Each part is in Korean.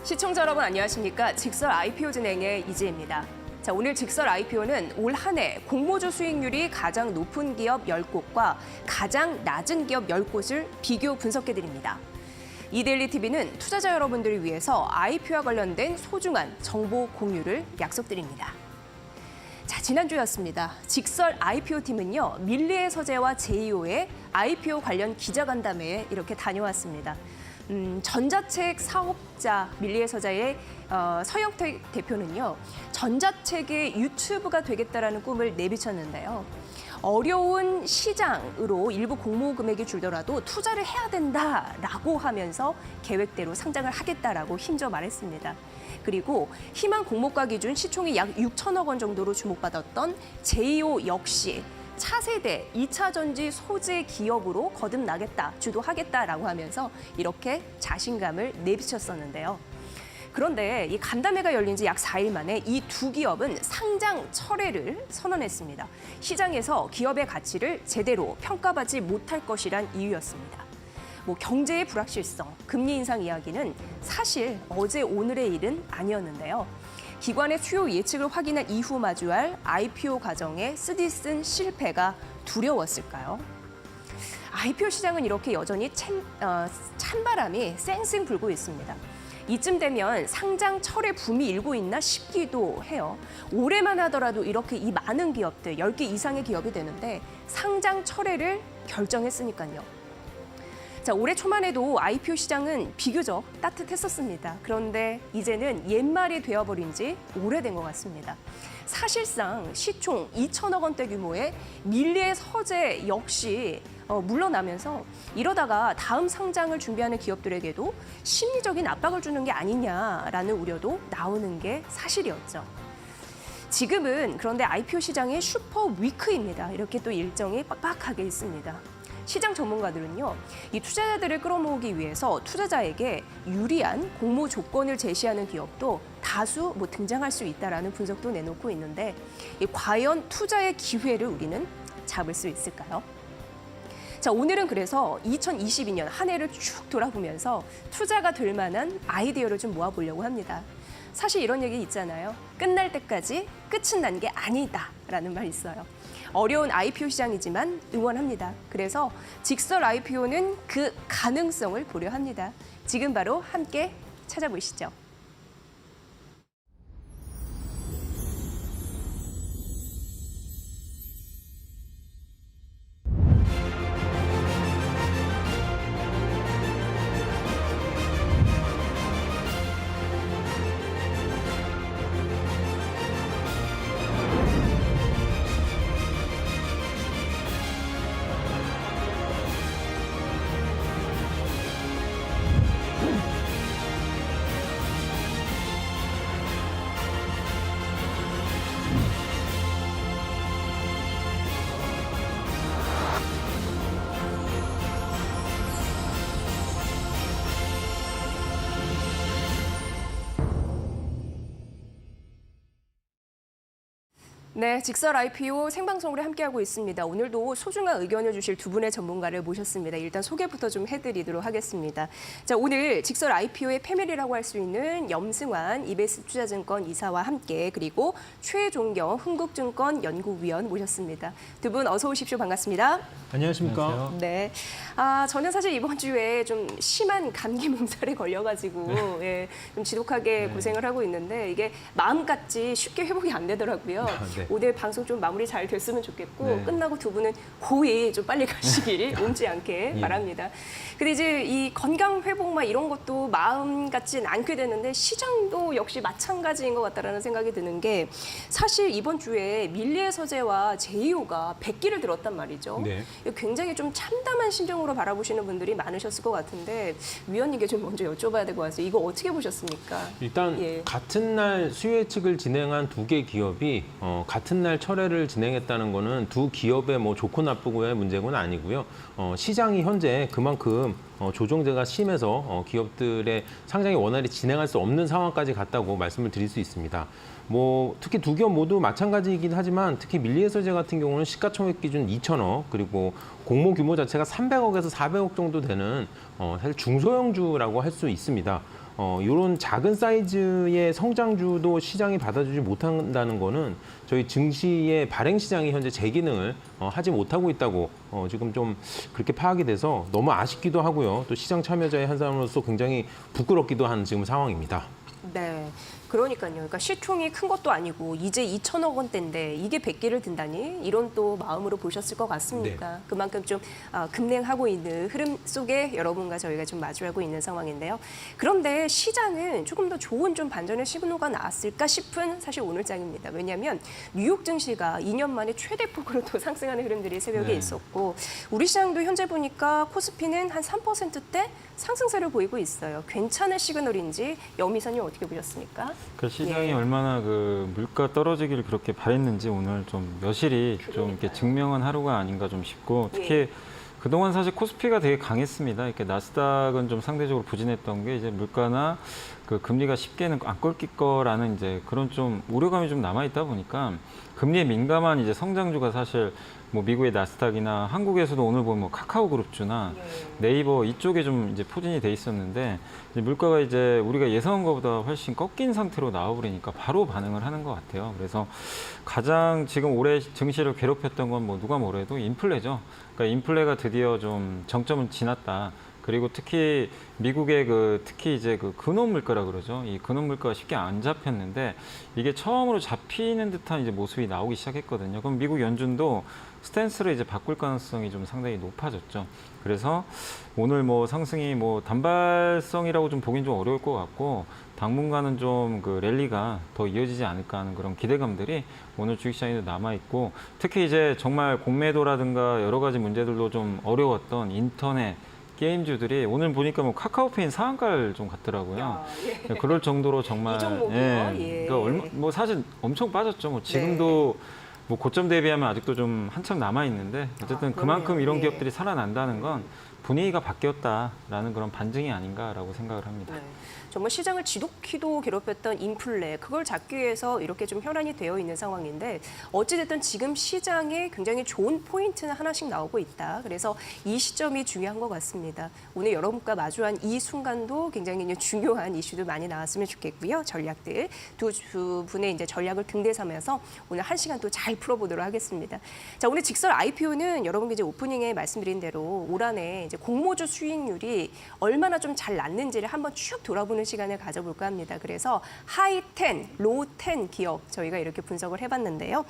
시청자 여러분 안녕하십니까? 직설 IPO 진행의 이지혜입니다. 자, 오늘 직설 IPO는 올 한 해 공모주 수익률이 가장 높은 기업 10곳과 가장 낮은 기업 10곳을 비교 분석해드립니다. 이데일리TV는 투자자 여러분들을 위해서 IPO와 관련된 소중한 정보 공유를 약속드립니다. 자, 지난주였습니다. 직설 IPO팀은요, 밀리의 서재와 제이오의 IPO 관련 기자간담회에 이렇게 다녀왔습니다. 전자책 사업자 밀리의 서재의 서영택 대표는요, 전자책의 유튜브가 되겠다라는 꿈을 내비쳤는데요. 어려운 시장으로 일부 공모 금액이 줄더라도 투자를 해야 된다라고 하면서 계획대로 상장을 하겠다라고 힘줘 말했습니다. 그리고 희망 공모가 기준 시총이 약 6천억 원 정도로 주목받았던 제이오 역시 차세대 2차 전지 소재 기업으로 거듭나겠다, 주도하겠다라고 하면서 이렇게 자신감을 내비쳤었는데요. 그런데 이 간담회가 열린 지 약 4일 만에 이 두 기업은 상장 철회를 선언했습니다. 시장에서 기업의 가치를 제대로 평가받지 못할 것이란 이유였습니다. 경제의 불확실성, 금리 인상 이야기는 사실 어제 오늘의 일은 아니었는데요. 기관의 수요 예측을 확인한 이후 마주할 IPO 과정의 쓰디쓴 실패가 두려웠을까요? IPO 시장은 이렇게 여전히 찬바람이 쌩쌩 불고 있습니다. 이쯤 되면 상장 철회 붐이 일고 있나 싶기도 해요. 올해만 하더라도 이렇게 이 많은 기업들, 10개 이상의 기업이 되는데 상장 철회를 결정했으니까요. 자, 올해 초만 해도 IPO 시장은 비교적 따뜻했었습니다. 그런데 이제는 옛말이 되어버린 지 오래된 것 같습니다. 사실상 시총 2천억 원대 규모의 밀리의 서재 역시 물러나면서 이러다가 다음 상장을 준비하는 기업들에게도 심리적인 압박을 주는 게 아니냐라는 우려도 나오는 게 사실이었죠. 지금은 그런데 IPO 시장의 슈퍼 위크입니다. 이렇게 또 일정이 빡빡하게 있습니다. 시장 전문가들은요, 이 투자자들을 끌어모으기 위해서 투자자에게 유리한 공모 조건을 제시하는 기업도 다수 등장할 수 있다라는 분석도 내놓고 있는데, 과연 투자의 기회를 우리는 잡을 수 있을까요? 자, 오늘은 그래서 2022년 한 해를 쭉 돌아보면서 투자가 될 만한 아이디어를 좀 모아보려고 합니다. 사실 이런 얘기 있잖아요. 끝날 때까지 끝은 난 게 아니다라는 말 있어요. 어려운 IPO 시장이지만 응원합니다. 그래서 직설 IPO는 그 가능성을 보려 합니다. 지금 바로 함께 찾아보시죠. 네, 직설 IPO 생방송으로 함께하고 있습니다. 오늘도 소중한 의견을 주실 두 분의 전문가를 모셨습니다. 일단 소개부터 좀 해드리도록 하겠습니다. 자, 오늘 직설 IPO의 패밀리라고 할 수 있는 염승환 EBS 투자증권 이사와 함께, 그리고 최종경 흥국증권 연구위원 모셨습니다. 두 분 어서 오십시오. 반갑습니다. 안녕하십니까? 안녕하세요. 네, 저는 사실 이번 주에 좀 심한 감기 몸살에 걸려가지고 좀 지독하게 고생을 하고 있는데 이게 마음같이 쉽게 회복이 안 되더라고요. 네. 오늘 방송 좀 마무리 잘 됐으면 좋겠고 끝나고 두 분은 고이 좀 빨리 가시길 옮지 않게 바랍니다. 근데 이제 이 건강 회복 이런 것도 마음 같진 않게 되는데 시장도 역시 마찬가지인 것 같다라는 생각이 드는 게, 사실 이번 주에 밀리의 서재와 제이오가 100기를 들었단 말이죠. 네. 굉장히 좀 참담한 심정으로 바라보시는 분들이 많으셨을 것 같은데 위원님께 좀 먼저 여쭤봐야 될 것 같아요. 이거 어떻게 보셨습니까? 일단 같은 날 수요 예측을 진행한 두 개 기업이 같은 날 철회를 진행했다는 거는 두 기업의 좋고 나쁘고의 문제는 아니고요. 시장이 현재 그만큼 조정제가 심해서 기업들의 상장이 원활히 진행할 수 없는 상황까지 갔다고 말씀을 드릴 수 있습니다. 특히 두 기업 모두 마찬가지이긴 하지만 특히 밀리의 서재 같은 경우는 시가총액 기준 2천억, 그리고 공모 규모 자체가 300억에서 400억 정도 되는 사실 중소형주라고 할 수 있습니다. 이런 작은 사이즈의 성장주도 시장이 받아주지 못한다는 거는 저희 증시의 발행 시장이 현재 제 기능을 하지 못하고 있다고 지금 좀 그렇게 파악이 돼서 너무 아쉽기도 하고요. 또 시장 참여자의 한 사람으로서 굉장히 부끄럽기도 한 지금 상황입니다. 네. 그러니까요. 그러니까 시총이 큰 것도 아니고 이제 2천억 원대인데 이게 100개를 든다니 이런 또 마음으로 보셨을 것 같습니까? 네. 그만큼 좀 급냉하고 있는 흐름 속에 여러분과 저희가 좀 마주하고 있는 상황인데요. 그런데 시장은 조금 더 좋은 좀 반전의 시그널가 나왔을까 싶은 사실 오늘장입니다. 왜냐하면 뉴욕 증시가 2년 만에 최대폭으로 또 상승하는 흐름들이 새벽에 네. 있었고 우리 시장도 현재 보니까 코스피는 한 3%대 상승세를 보이고 있어요. 괜찮은 시그널인지 여미선님 어떻게 보셨습니까? 그 시장이 예. 얼마나 그 물가 떨어지기를 그렇게 바랬는지 오늘 좀 여실히 좀 이렇게 증명한 하루가 아닌가 좀 싶고 특히 예. 그동안 사실 코스피가 되게 강했습니다. 이렇게 나스닥은 좀 상대적으로 부진했던 게 이제 물가나 그 금리가 쉽게는 안 꺾일 거라는 이제 그런 좀 우려감이 좀 남아 있다 보니까 금리에 민감한 이제 성장주가 사실 뭐 미국의 나스닥이나 한국에서도 오늘 보면 뭐 카카오그룹주나 네이버 이쪽에 좀 이제 포진이 돼 있었는데 이제 물가가 이제 우리가 예상한 것보다 훨씬 꺾인 상태로 나와버리니까 바로 반응을 하는 것 같아요. 그래서 가장 지금 올해 증시를 괴롭혔던 건 뭐 누가 뭐래도 인플레죠. 그러니까 인플레가 드디어 좀 정점을 지났다. 그리고 특히 미국의 특히 이제 근원 물가라 그러죠. 이 근원 물가가 쉽게 안 잡혔는데 이게 처음으로 잡히는 듯한 이제 모습이 나오기 시작했거든요. 그럼 미국 연준도 스탠스를 이제 바꿀 가능성이 좀 상당히 높아졌죠. 그래서 오늘 뭐 상승이 뭐 단발성이라고 좀 보긴 좀 어려울 것 같고 당분간은 좀 랠리가 더 이어지지 않을까 하는 그런 기대감들이 오늘 주식시장에도 남아 있고 특히 이제 정말 공매도라든가 여러 가지 문제들로 좀 어려웠던 인터넷 게임주들이 오늘 보니까 뭐 카카오페이 상한가를 좀 갔더라고요. 야, 예. 그럴 정도로 정말 이 종목이요? 예. 그러니까 뭐 사실 엄청 빠졌죠. 뭐 지금도 뭐 고점 대비하면 아직도 좀 한참 남아 있는데 어쨌든 그만큼 그럼요. 이런 예. 기업들이 살아난다는 건 분위기가 바뀌었다라는 그런 반증이 아닌가라고 생각을 합니다. 네. 정말 시장을 지독히도 괴롭혔던 인플레 그걸 잡기 위해서 이렇게 좀 혈안이 되어 있는 상황인데 어찌됐든 지금 시장에 굉장히 좋은 포인트는 하나씩 나오고 있다. 그래서 이 시점이 중요한 것 같습니다. 오늘 여러분과 마주한 이 순간도 굉장히 중요한 이슈도 많이 나왔으면 좋겠고요. 전략들 두 분의 이제 전략을 등대 삼아서 오늘 한 시간 또 잘 풀어보도록 하겠습니다. 자, 오늘 직설 IPO는 여러분께 이제 오프닝에 말씀드린 대로 올 한해 이제 공모주 수익률이 얼마나 좀 잘 났는지를 한번 쭉 돌아보는 시간을 가져볼까 합니다. 그래서 하이 10, 로우 10 기업 저희가 이렇게 분석을 해봤는데요.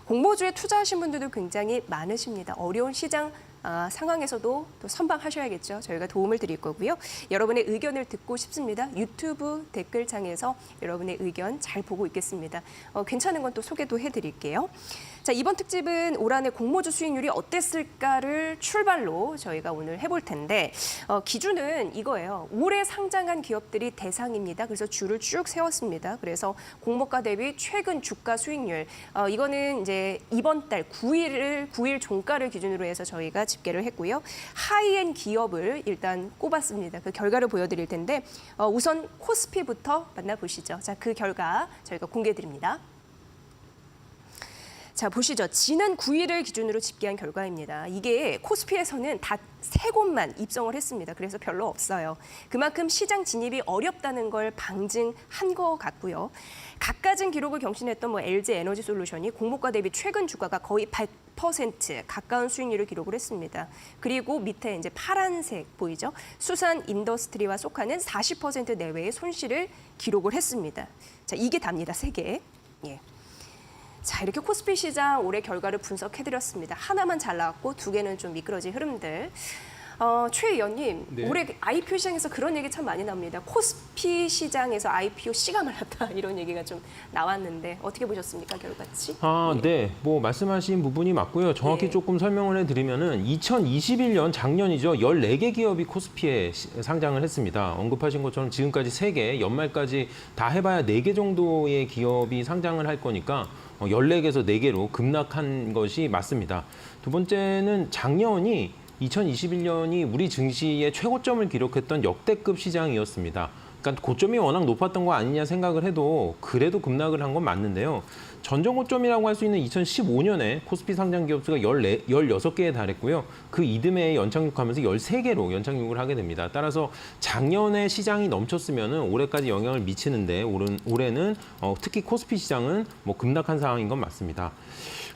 공모주에 투자하신 분들도 굉장히 많으십니다. 어려운 시장 상황에서도 또 선방하셔야겠죠. 저희가 도움을 드릴 거고요. 여러분의 의견을 듣고 싶습니다. 유튜브 댓글창에서 여러분의 의견 잘 보고 있겠습니다. 괜찮은 건 또 소개도 해드릴게요. 자, 이번 특집은 올 한해 공모주 수익률이 어땠을까를 출발로 저희가 오늘 해볼 텐데 기준은 이거예요. 올해 상장한 기업들이 대상입니다. 그래서 줄을 쭉 세웠습니다. 그래서 공모가 대비 최근 주가 수익률 이거는 이제 이번 달 9일 종가를 기준으로 해서 저희가 집계를 했고요. 하이엔 기업을 일단 꼽았습니다. 그 결과를 보여드릴 텐데 우선 코스피부터 만나보시죠. 자, 그 결과 저희가 공개드립니다. 자, 보시죠. 지난 9일을 기준으로 집계한 결과입니다. 이게 코스피에서는 다 3곳만 입성을 했습니다. 그래서 별로 없어요. 그만큼 시장 진입이 어렵다는 걸 방증한 것 같고요. 갖가진 기록을 경신했던 LG 에너지 솔루션이 공모가 대비 최근 주가가 거의 100% 가까운 수익률을 기록을 했습니다. 그리고 밑에 이제 파란색 보이죠? 수산 인더스트리와 속하는 40% 내외의 손실을 기록을 했습니다. 자, 이게 답니다. 3개. 예. 자, 이렇게 코스피 시장 올해 결과를 분석해드렸습니다. 하나만 잘 나왔고 2개는 좀 미끄러진 흐름들. 최 의원님, 네. 올해 IPO 시장에서 그런 얘기 참 많이 나옵니다. 코스피 시장에서 IPO 씨가 말랐다 이런 얘기가 좀 나왔는데 어떻게 보셨습니까, 결과치? 네. 뭐 말씀하신 부분이 맞고요. 정확히 예. 조금 설명을 해드리면은 2021년 작년이죠. 14개 기업이 코스피에 상장을 했습니다. 언급하신 것처럼 지금까지 3개, 연말까지 다 해봐야 4개 정도의 기업이 상장을 할 거니까 14개에서 4개로 급락한 것이 맞습니다. 두 번째는 작년이 2021년이 우리 증시의 최고점을 기록했던 역대급 시장이었습니다. 그러니까 고점이 워낙 높았던 거 아니냐 생각을 해도 그래도 급락을 한 건 맞는데요. 전전 고점이라고 할 수 있는 2015년에 코스피 상장 기업 수가 16개에 달했고요. 그 이듬해에 연착륙하면서 13개로 연착륙을 하게 됩니다. 따라서 작년에 시장이 넘쳤으면 올해까지 영향을 미치는데 올해는 특히 코스피 시장은 뭐 급락한 상황인 건 맞습니다.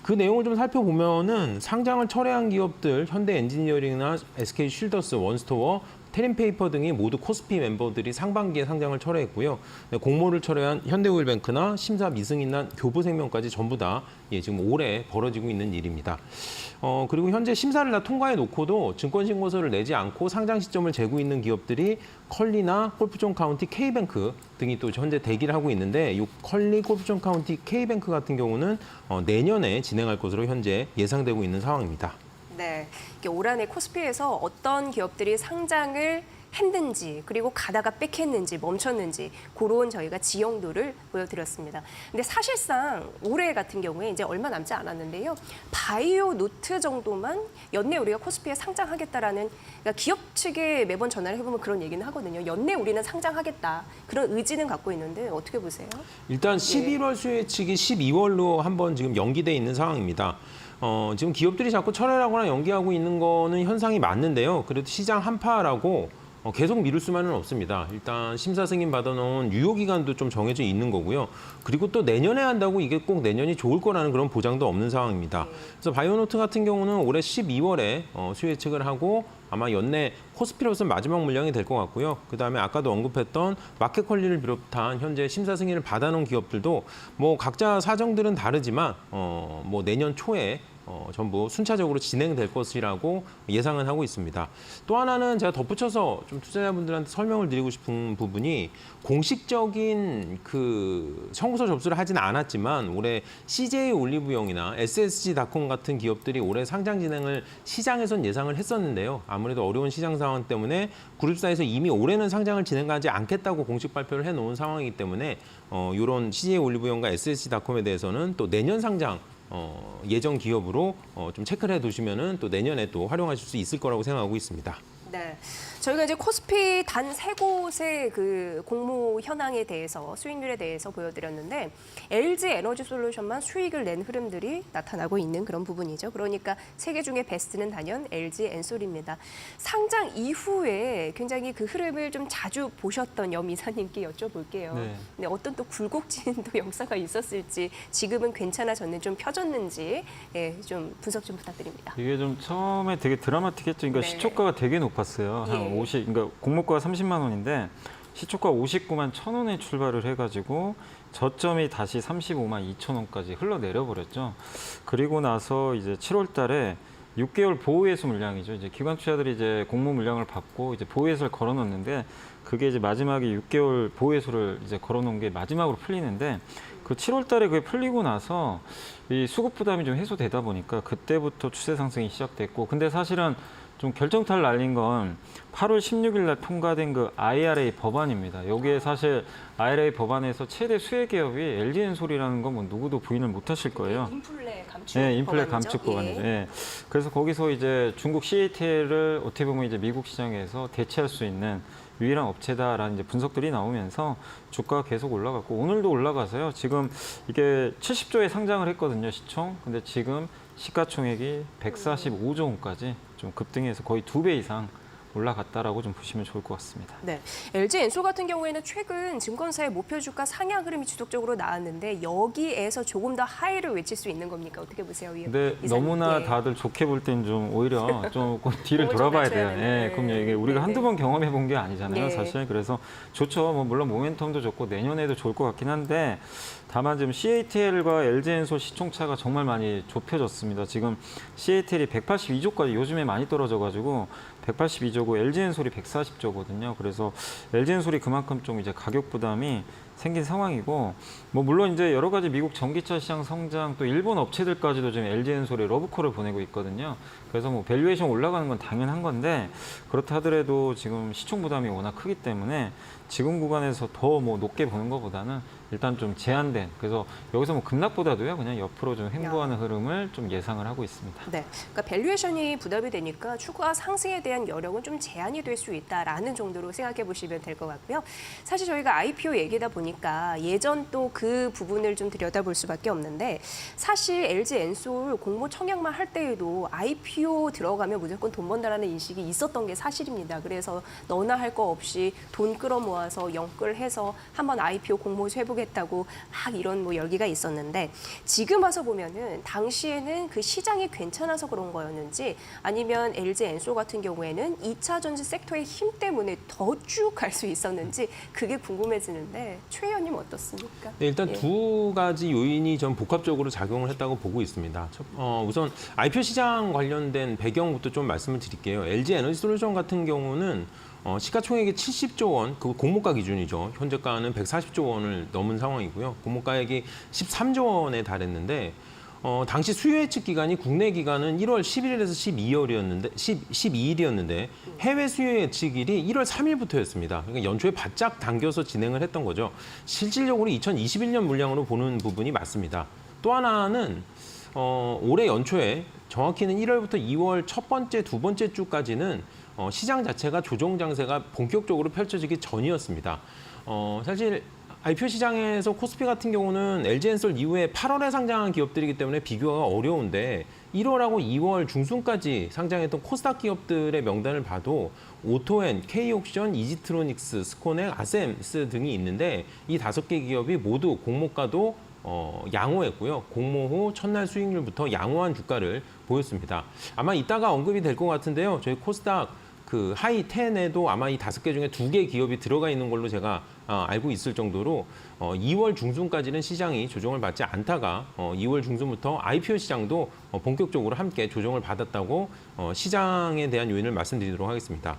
그 내용을 좀 살펴보면은 상장을 철회한 기업들 현대 엔지니어링이나 SK 쉴더스, 원스토어, 테린페이퍼 등이 모두 코스피 멤버들이 상반기에 상장을 철회했고요. 공모를 철회한 현대오일뱅크나 심사 미승인한 교보생명까지 전부 다 지금 올해 벌어지고 있는 일입니다. 그리고 현재 심사를 다 통과해 놓고도 증권신고서를 내지 않고 상장 시점을 재고 있는 기업들이 컬리나 골프존 카운티 K뱅크 등이 또 현재 대기를 하고 있는데 이 컬리, 골프존 카운티 K뱅크 같은 경우는 내년에 진행할 것으로 현재 예상되고 있는 상황입니다. 네, 올 한해 코스피에서 어떤 기업들이 상장을 했는지 그리고 가다가 빽했는지 멈췄는지 그런 저희가 지형도를 보여드렸습니다. 근데 사실상 올해 같은 경우에 이제 얼마 남지 않았는데요. 바이오 노트 정도만 연내 우리가 코스피에 상장하겠다라는 그러니까 기업 측에 매번 전화를 해보면 그런 얘기는 하거든요. 연내 우리는 상장하겠다 그런 의지는 갖고 있는데 어떻게 보세요? 일단 11월 수요 예측이 12월로 한번 지금 연기돼 있는 상황입니다. 지금 기업들이 자꾸 철회하거나 연기하고 있는 거는 현상이 맞는데요. 그래도 시장 한파라고 계속 미룰 수만은 없습니다. 일단 심사 승인 받아놓은 유효 기간도 좀 정해져 있는 거고요. 그리고 또 내년에 한다고 이게 꼭 내년이 좋을 거라는 그런 보장도 없는 상황입니다. 그래서 바이오노트 같은 경우는 올해 12월에 수요 예측을 하고 아마 연내 코스피로서는 마지막 물량이 될 것 같고요. 그다음에 아까도 언급했던 마켓컬리를 비롯한 현재 심사 승인을 받아놓은 기업들도 뭐 각자 사정들은 다르지만 뭐 내년 초에 전부 순차적으로 진행될 것이라고 예상은 하고 있습니다. 또 하나는 제가 덧붙여서 좀 투자자분들한테 설명을 드리고 싶은 부분이 공식적인 그 청구서 접수를 하지는 않았지만 올해 CJ 올리브영이나 SSG닷컴 같은 기업들이 올해 상장 진행을 시장에선 예상을 했었는데요. 아무래도 어려운 시장 상황 때문에 그룹사에서 이미 올해는 상장을 진행하지 않겠다고 공식 발표를 해놓은 상황이기 때문에 이런 CJ 올리브영과 SSG닷컴에 대해서는 또 내년 상장 예정 기업으로 좀 체크를 해두시면은 또 내년에 또 활용하실 수 있을 거라고 생각하고 있습니다. 네. 저희가 이제 코스피 단 3곳의 그 공모 현황에 대해서 수익률에 대해서 보여드렸는데 LG 에너지 솔루션만 수익을 낸 흐름들이 나타나고 있는 그런 부분이죠. 그러니까 3개 중에 베스트는 단연 LG 엔솔입니다. 상장 이후에 굉장히 그 흐름을 좀 자주 보셨던 염 이사님께 여쭤볼게요. 네. 근데 어떤 또 굴곡진 또 역사가 있었을지 지금은 괜찮아졌는지 좀 펴졌는지 좀 분석 좀 부탁드립니다. 이게 좀 처음에 되게 드라마틱했죠. 그러니까 네. 시초가가 되게 높았어요. 한 예. 50, 그러니까 공모가가 30만 원인데 시초가 59만 1천 원에 출발을 해가지고 저점이 다시 35만 2천 원까지 흘러내려 버렸죠. 그리고 나서 이제 7월 달에 6개월 보호예수 물량이죠. 이제 기관 투자들이 이제 공모 물량을 받고 이제 보호예수를 걸어놓는데 그게 이제 마지막에 6개월 보호예수를 이제 걸어놓은 게 마지막으로 풀리는데 그 7월 달에 그게 풀리고 나서 이 수급 부담이 좀 해소되다 보니까 그때부터 추세 상승이 시작됐고 근데 사실은 좀 결정타를 날린 건 8월 16일 날 통과된 그 IRA 법안입니다. 여기에 사실 IRA 법안에서 최대 수혜 기업이 LG엔솔이라는 건 뭐 누구도 부인을 못 하실 거예요. 인플레 감축 네, 인플레 법안이죠? 감축 법안이죠. 예. 예. 그래서 거기서 이제 중국 CATL을 어떻게 보면 이제 미국 시장에서 대체할 수 있는 유일한 업체다라는 이제 분석들이 나오면서 주가가 계속 올라갔고 오늘도 올라가서요. 지금 이게 70조에 상장을 했거든요, 시총. 근데 지금 시가총액이 145조 원까지 좀 급등해서 거의 2배 이상 올라갔다라고 좀 보시면 좋을 것 같습니다. 네, LG 엔솔 같은 경우에는 최근 증권사의 목표 주가 상향 흐름이 지속적으로 나왔는데 여기에서 조금 더 하이를 외칠 수 있는 겁니까? 어떻게 보세요? 근데 이사님? 너무나 예. 다들 좋게 볼 땐 좀 오히려 조금 뒤를 몸을 좀 돌아봐야 낮춰야 돼요. 되는. 예, 그럼요. 이게 우리가 네, 한두 네. 번 경험해 본 게 아니잖아요, 네. 사실. 그래서 좋죠. 뭐 물론 모멘텀도 좋고 내년에도 좋을 것 같긴 한데 다만 지금 CATL과 LG엔솔 시총차가 정말 많이 좁혀졌습니다. 지금 CATL이 182조까지 요즘에 많이 떨어져가지고 182조고 LG엔솔이 140조거든요. 그래서 LG엔솔이 그만큼 좀 이제 가격 부담이 생긴 상황이고 뭐 물론 이제 여러 가지 미국 전기차 시장 성장 또 일본 업체들까지도 지금 LG엔솔에 러브콜을 보내고 있거든요. 그래서 뭐 밸류에이션 올라가는 건 당연한 건데 그렇다 하더라도 지금 시총 부담이 워낙 크기 때문에 지금 구간에서 더 뭐 높게 보는 것보다는 일단 좀 제한된, 그래서 여기서 뭐 급락보다도요 그냥 옆으로 좀 횡보하는 흐름을 좀 예상을 하고 있습니다. 네, 그러니까 밸류에이션이 부담이 되니까 추가 상승에 대한 여력은 좀 제한이 될 수 있다라는 정도로 생각해 보시면 될 것 같고요. 사실 저희가 IPO 얘기다 보니까 예전 또 그 부분을 좀 들여다볼 수밖에 없는데 사실 LG 엔솔 공모 청약만 할 때에도 IPO 들어가면 무조건 돈 번다라는 인식이 있었던 게 사실입니다. 그래서 너나 할 거 없이 돈 끌어모아서 영끌해서 한번 IPO 공모주 해보겠다고 막 이런 뭐 열기가 있었는데 지금 와서 보면은 당시에는 그 시장이 괜찮아서 그런 거였는지 아니면 LG 엔솔 같은 경우에는 2차 전지 섹터의 힘 때문에 더 쭉 갈 수 있었는지 그게 궁금해지는데 최 의원님 어떻습니까? 네, 일단 예. 두 가지 요인이 전 복합적으로 작용을 했다고 보고 있습니다. 우선 IPO 시장 관련된 배경부터 좀 말씀을 드릴게요. LG 에너지 솔루션 같은 경우는 시가총액이 70조 원, 그 공모가 기준이죠. 현재가는 140조 원을 넘은 상황이고요. 공모가액이 13조 원에 달했는데 당시 수요 예측 기간이 국내 기간은 1월 11일에서 12일이었는데 해외 수요 예측일이 1월 3일부터였습니다. 그러니까 연초에 바짝 당겨서 진행을 했던 거죠. 실질적으로 2021년 물량으로 보는 부분이 맞습니다. 또 하나는 올해 연초에 정확히는 1월부터 2월 첫 번째, 두 번째 주까지는 시장 자체가 조정 장세가 본격적으로 펼쳐지기 전이었습니다. 사실 IPO 시장에서 코스피 같은 경우는 LG엔솔 이후에 8월에 상장한 기업들이기 때문에 비교가 어려운데 1월하고 2월 중순까지 상장했던 코스닥 기업들의 명단을 봐도 오토엔, K옥션, 이지트로닉스, 스코넥, 아셈스 등이 있는데 이 5개 기업이 모두 공모가도 양호했고요. 공모 후 첫날 수익률부터 양호한 주가를 보였습니다. 아마 이따가 언급이 될 것 같은데요. 저희 코스닥 그 하이 10에도 아마 이 5개 중에 2개 기업이 들어가 있는 걸로 제가 알고 있을 정도로 2월 중순까지는 시장이 조정을 받지 않다가 2월 중순부터 IPO 시장도 본격적으로 함께 조정을 받았다고 시장에 대한 요인을 말씀드리도록 하겠습니다.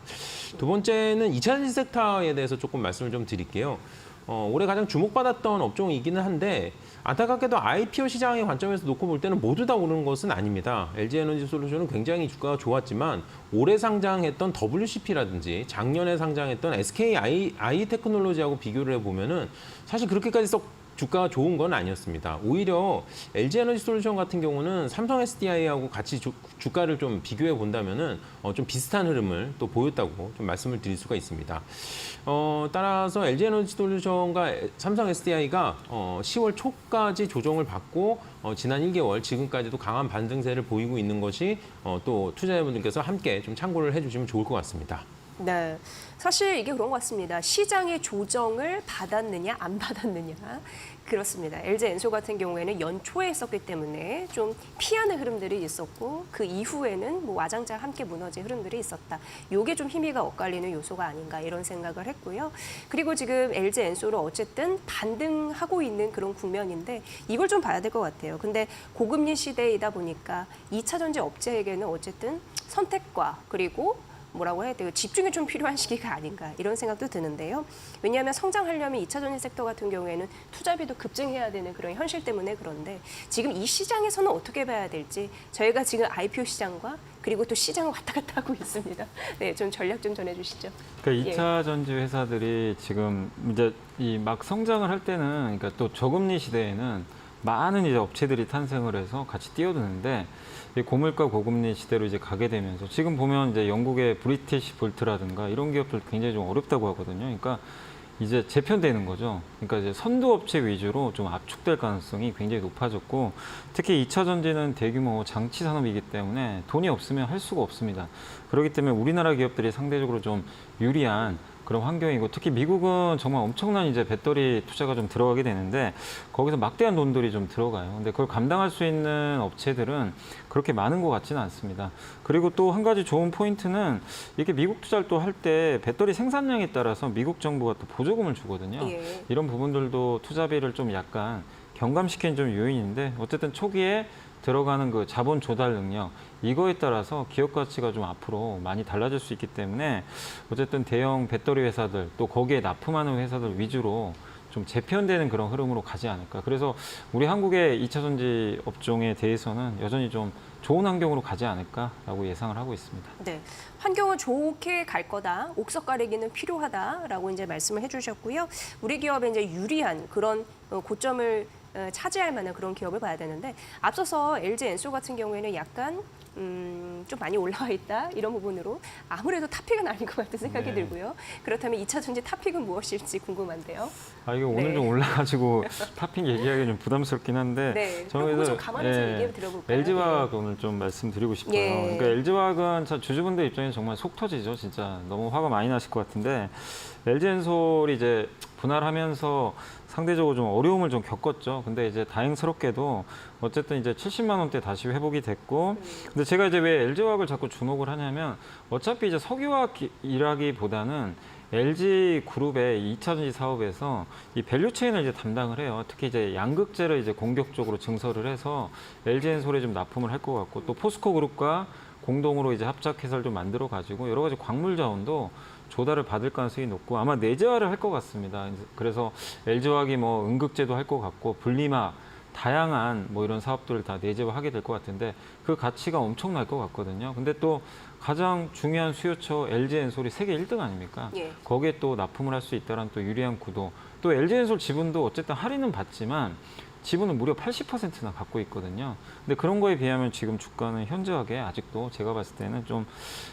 두 번째는 2차 전지 섹터에 대해서 조금 말씀을 좀 드릴게요. 올해 가장 주목받았던 업종이기는 한데 안타깝게도 IPO 시장의 관점에서 놓고 볼 때는 모두 다 오르는 것은 아닙니다. LG 에너지 솔루션은 굉장히 주가가 좋았지만 올해 상장했던 WCP라든지 작년에 상장했던 SK 아이테크놀로지하고 비교를 해보면은 사실 그렇게까지 썩 주가가 좋은 건 아니었습니다. 오히려 LG 에너지 솔루션 같은 경우는 삼성 SDI하고 같이 주가를 좀 비교해 본다면은 좀 비슷한 흐름을 또 보였다고 좀 말씀을 드릴 수가 있습니다. 따라서 LG 에너지 솔루션과 삼성 SDI가 10월 초까지 조정을 받고 지난 1개월 지금까지도 강한 반등세를 보이고 있는 것이 또 투자자분들께서 함께 좀 참고를 해주시면 좋을 것 같습니다. 네, 사실 이게 그런 것 같습니다. 시장의 조정을 받았느냐 안 받았느냐 그렇습니다. LG 엔솔 같은 경우에는 연초에 했었기 때문에 좀 피하는 흐름들이 있었고 그 이후에는 뭐 와장창 함께 무너진 흐름들이 있었다. 이게 좀 힘이가 엇갈리는 요소가 아닌가 이런 생각을 했고요. 그리고 지금 LG 엔솔은 어쨌든 반등하고 있는 그런 국면인데 이걸 좀 봐야 될 것 같아요. 근데 고금리 시대이다 보니까 2차 전지 업체에게는 어쨌든 선택과 그리고 뭐라고 해야 돼요? 집중이 좀 필요한 시기가 아닌가 이런 생각도 드는데요. 왜냐하면 성장하려면 2차 전지 섹터 같은 경우에는 투자비도 급증해야 되는 그런 현실 때문에 그런데 지금 이 시장에서는 어떻게 봐야 될지 저희가 지금 IPO 시장과 그리고 또 시장을 왔다 갔다 하고 있습니다. 네, 좀 전략 좀 전해주시죠. 그러니까 예. 2차 전지 회사들이 지금 이제 이 막 성장을 할 때는 그러니까 또 저금리 시대에는 많은 이제 업체들이 탄생을 해서 같이 뛰어드는데 이 고물가 고금리 시대로 이제 가게 되면서 지금 보면 이제 영국의 브리티시 볼트라든가 이런 기업들 굉장히 좀 어렵다고 하거든요. 그러니까 이제 재편되는 거죠. 그러니까 이제 선두업체 위주로 좀 압축될 가능성이 굉장히 높아졌고 특히 2차 전지는 대규모 장치 산업이기 때문에 돈이 없으면 할 수가 없습니다. 그렇기 때문에 우리나라 기업들이 상대적으로 좀 유리한 그런 환경이고 특히 미국은 정말 엄청난 이제 배터리 투자가 좀 들어가게 되는데 거기서 막대한 돈들이 좀 들어가요. 근데 그걸 감당할 수 있는 업체들은 그렇게 많은 것 같지는 않습니다. 그리고 또 한 가지 좋은 포인트는 이렇게 미국 투자를 또 할 때 배터리 생산량에 따라서 미국 정부가 또 보조금을 주거든요. 예. 이런 부분들도 투자비를 좀 약간 경감시키는 좀 요인인데 어쨌든 초기에 들어가는 그 자본 조달 능력 이거에 따라서 기업 가치가 좀 앞으로 많이 달라질 수 있기 때문에 어쨌든 대형 배터리 회사들 또 거기에 납품하는 회사들 위주로 좀 재편되는 그런 흐름으로 가지 않을까. 그래서 우리 한국의 2차 전지 업종에 대해서는 여전히 좀 좋은 환경으로 가지 않을까라고 예상을 하고 있습니다. 네, 환경은 좋게 갈 거다. 옥석 가리기는 필요하다라고 이제 말씀을 해주셨고요. 우리 기업에 이제 유리한 그런 고점을 차지할 만한 그런 기업을 봐야 되는데 앞서서 LG 엔소 같은 경우에는 약간 좀 많이 올라와 있다 이런 부분으로 아무래도 탑픽은 아닌 것 같은 생각이 네. 들고요. 그렇다면 2차 전지 탑픽은 무엇일지 궁금한데요. 아, 이게 오늘 네. 좀 올라가지고 탑핑 얘기하기 좀 부담스럽긴 한데 네, 저는 그거 좀 그래서, 감안해서 얘기해 들어볼까요? LG화학 오늘 좀 말씀드리고 싶어요. 예. 그러니까 LG화학은 주주분들 입장에 정말 속 터지죠. 진짜 너무 화가 많이 나실 것 같은데 LG엔솔이 이제 분할하면서 상대적으로 좀 어려움을 좀 겪었죠. 근데 이제 다행스럽게도 어쨌든 이제 70만 원대 다시 회복이 됐고, 근데 제가 이제 왜 LG화학을 자꾸 주목을 하냐면 어차피 이제 석유화학이라기보다는 LG 그룹의 2차 전지 사업에서 이 밸류 체인을 이제 담당을 해요. 특히 이제 양극재를 이제 공격적으로 증설을 해서 LG엔솔에 좀 납품을 할 것 같고, 또 포스코 그룹과 공동으로 이제 합작해서 좀 만들어 가지고 여러 가지 광물 자원도 조달을 받을 가능성이 높고 아마 내재화를 할 것 같습니다. 그래서 LG화학이 뭐 음극재도 할 것 같고 분리막 다양한 뭐 이런 사업들을 다 내재화하게 될 것 같은데 그 가치가 엄청날 것 같거든요. 근데 또 가장 중요한 수요처 LG엔솔이 세계 1등 아닙니까? 예. 거기에 또 납품을 할 수 있다는 또 유리한 구도. 또 LG엔솔 지분도 어쨌든 할인은 받지만 지분은 무려 80%나 갖고 있거든요. 근데 그런 거에 비하면 지금 주가는 현저하게 아직도 제가 봤을 때는 좀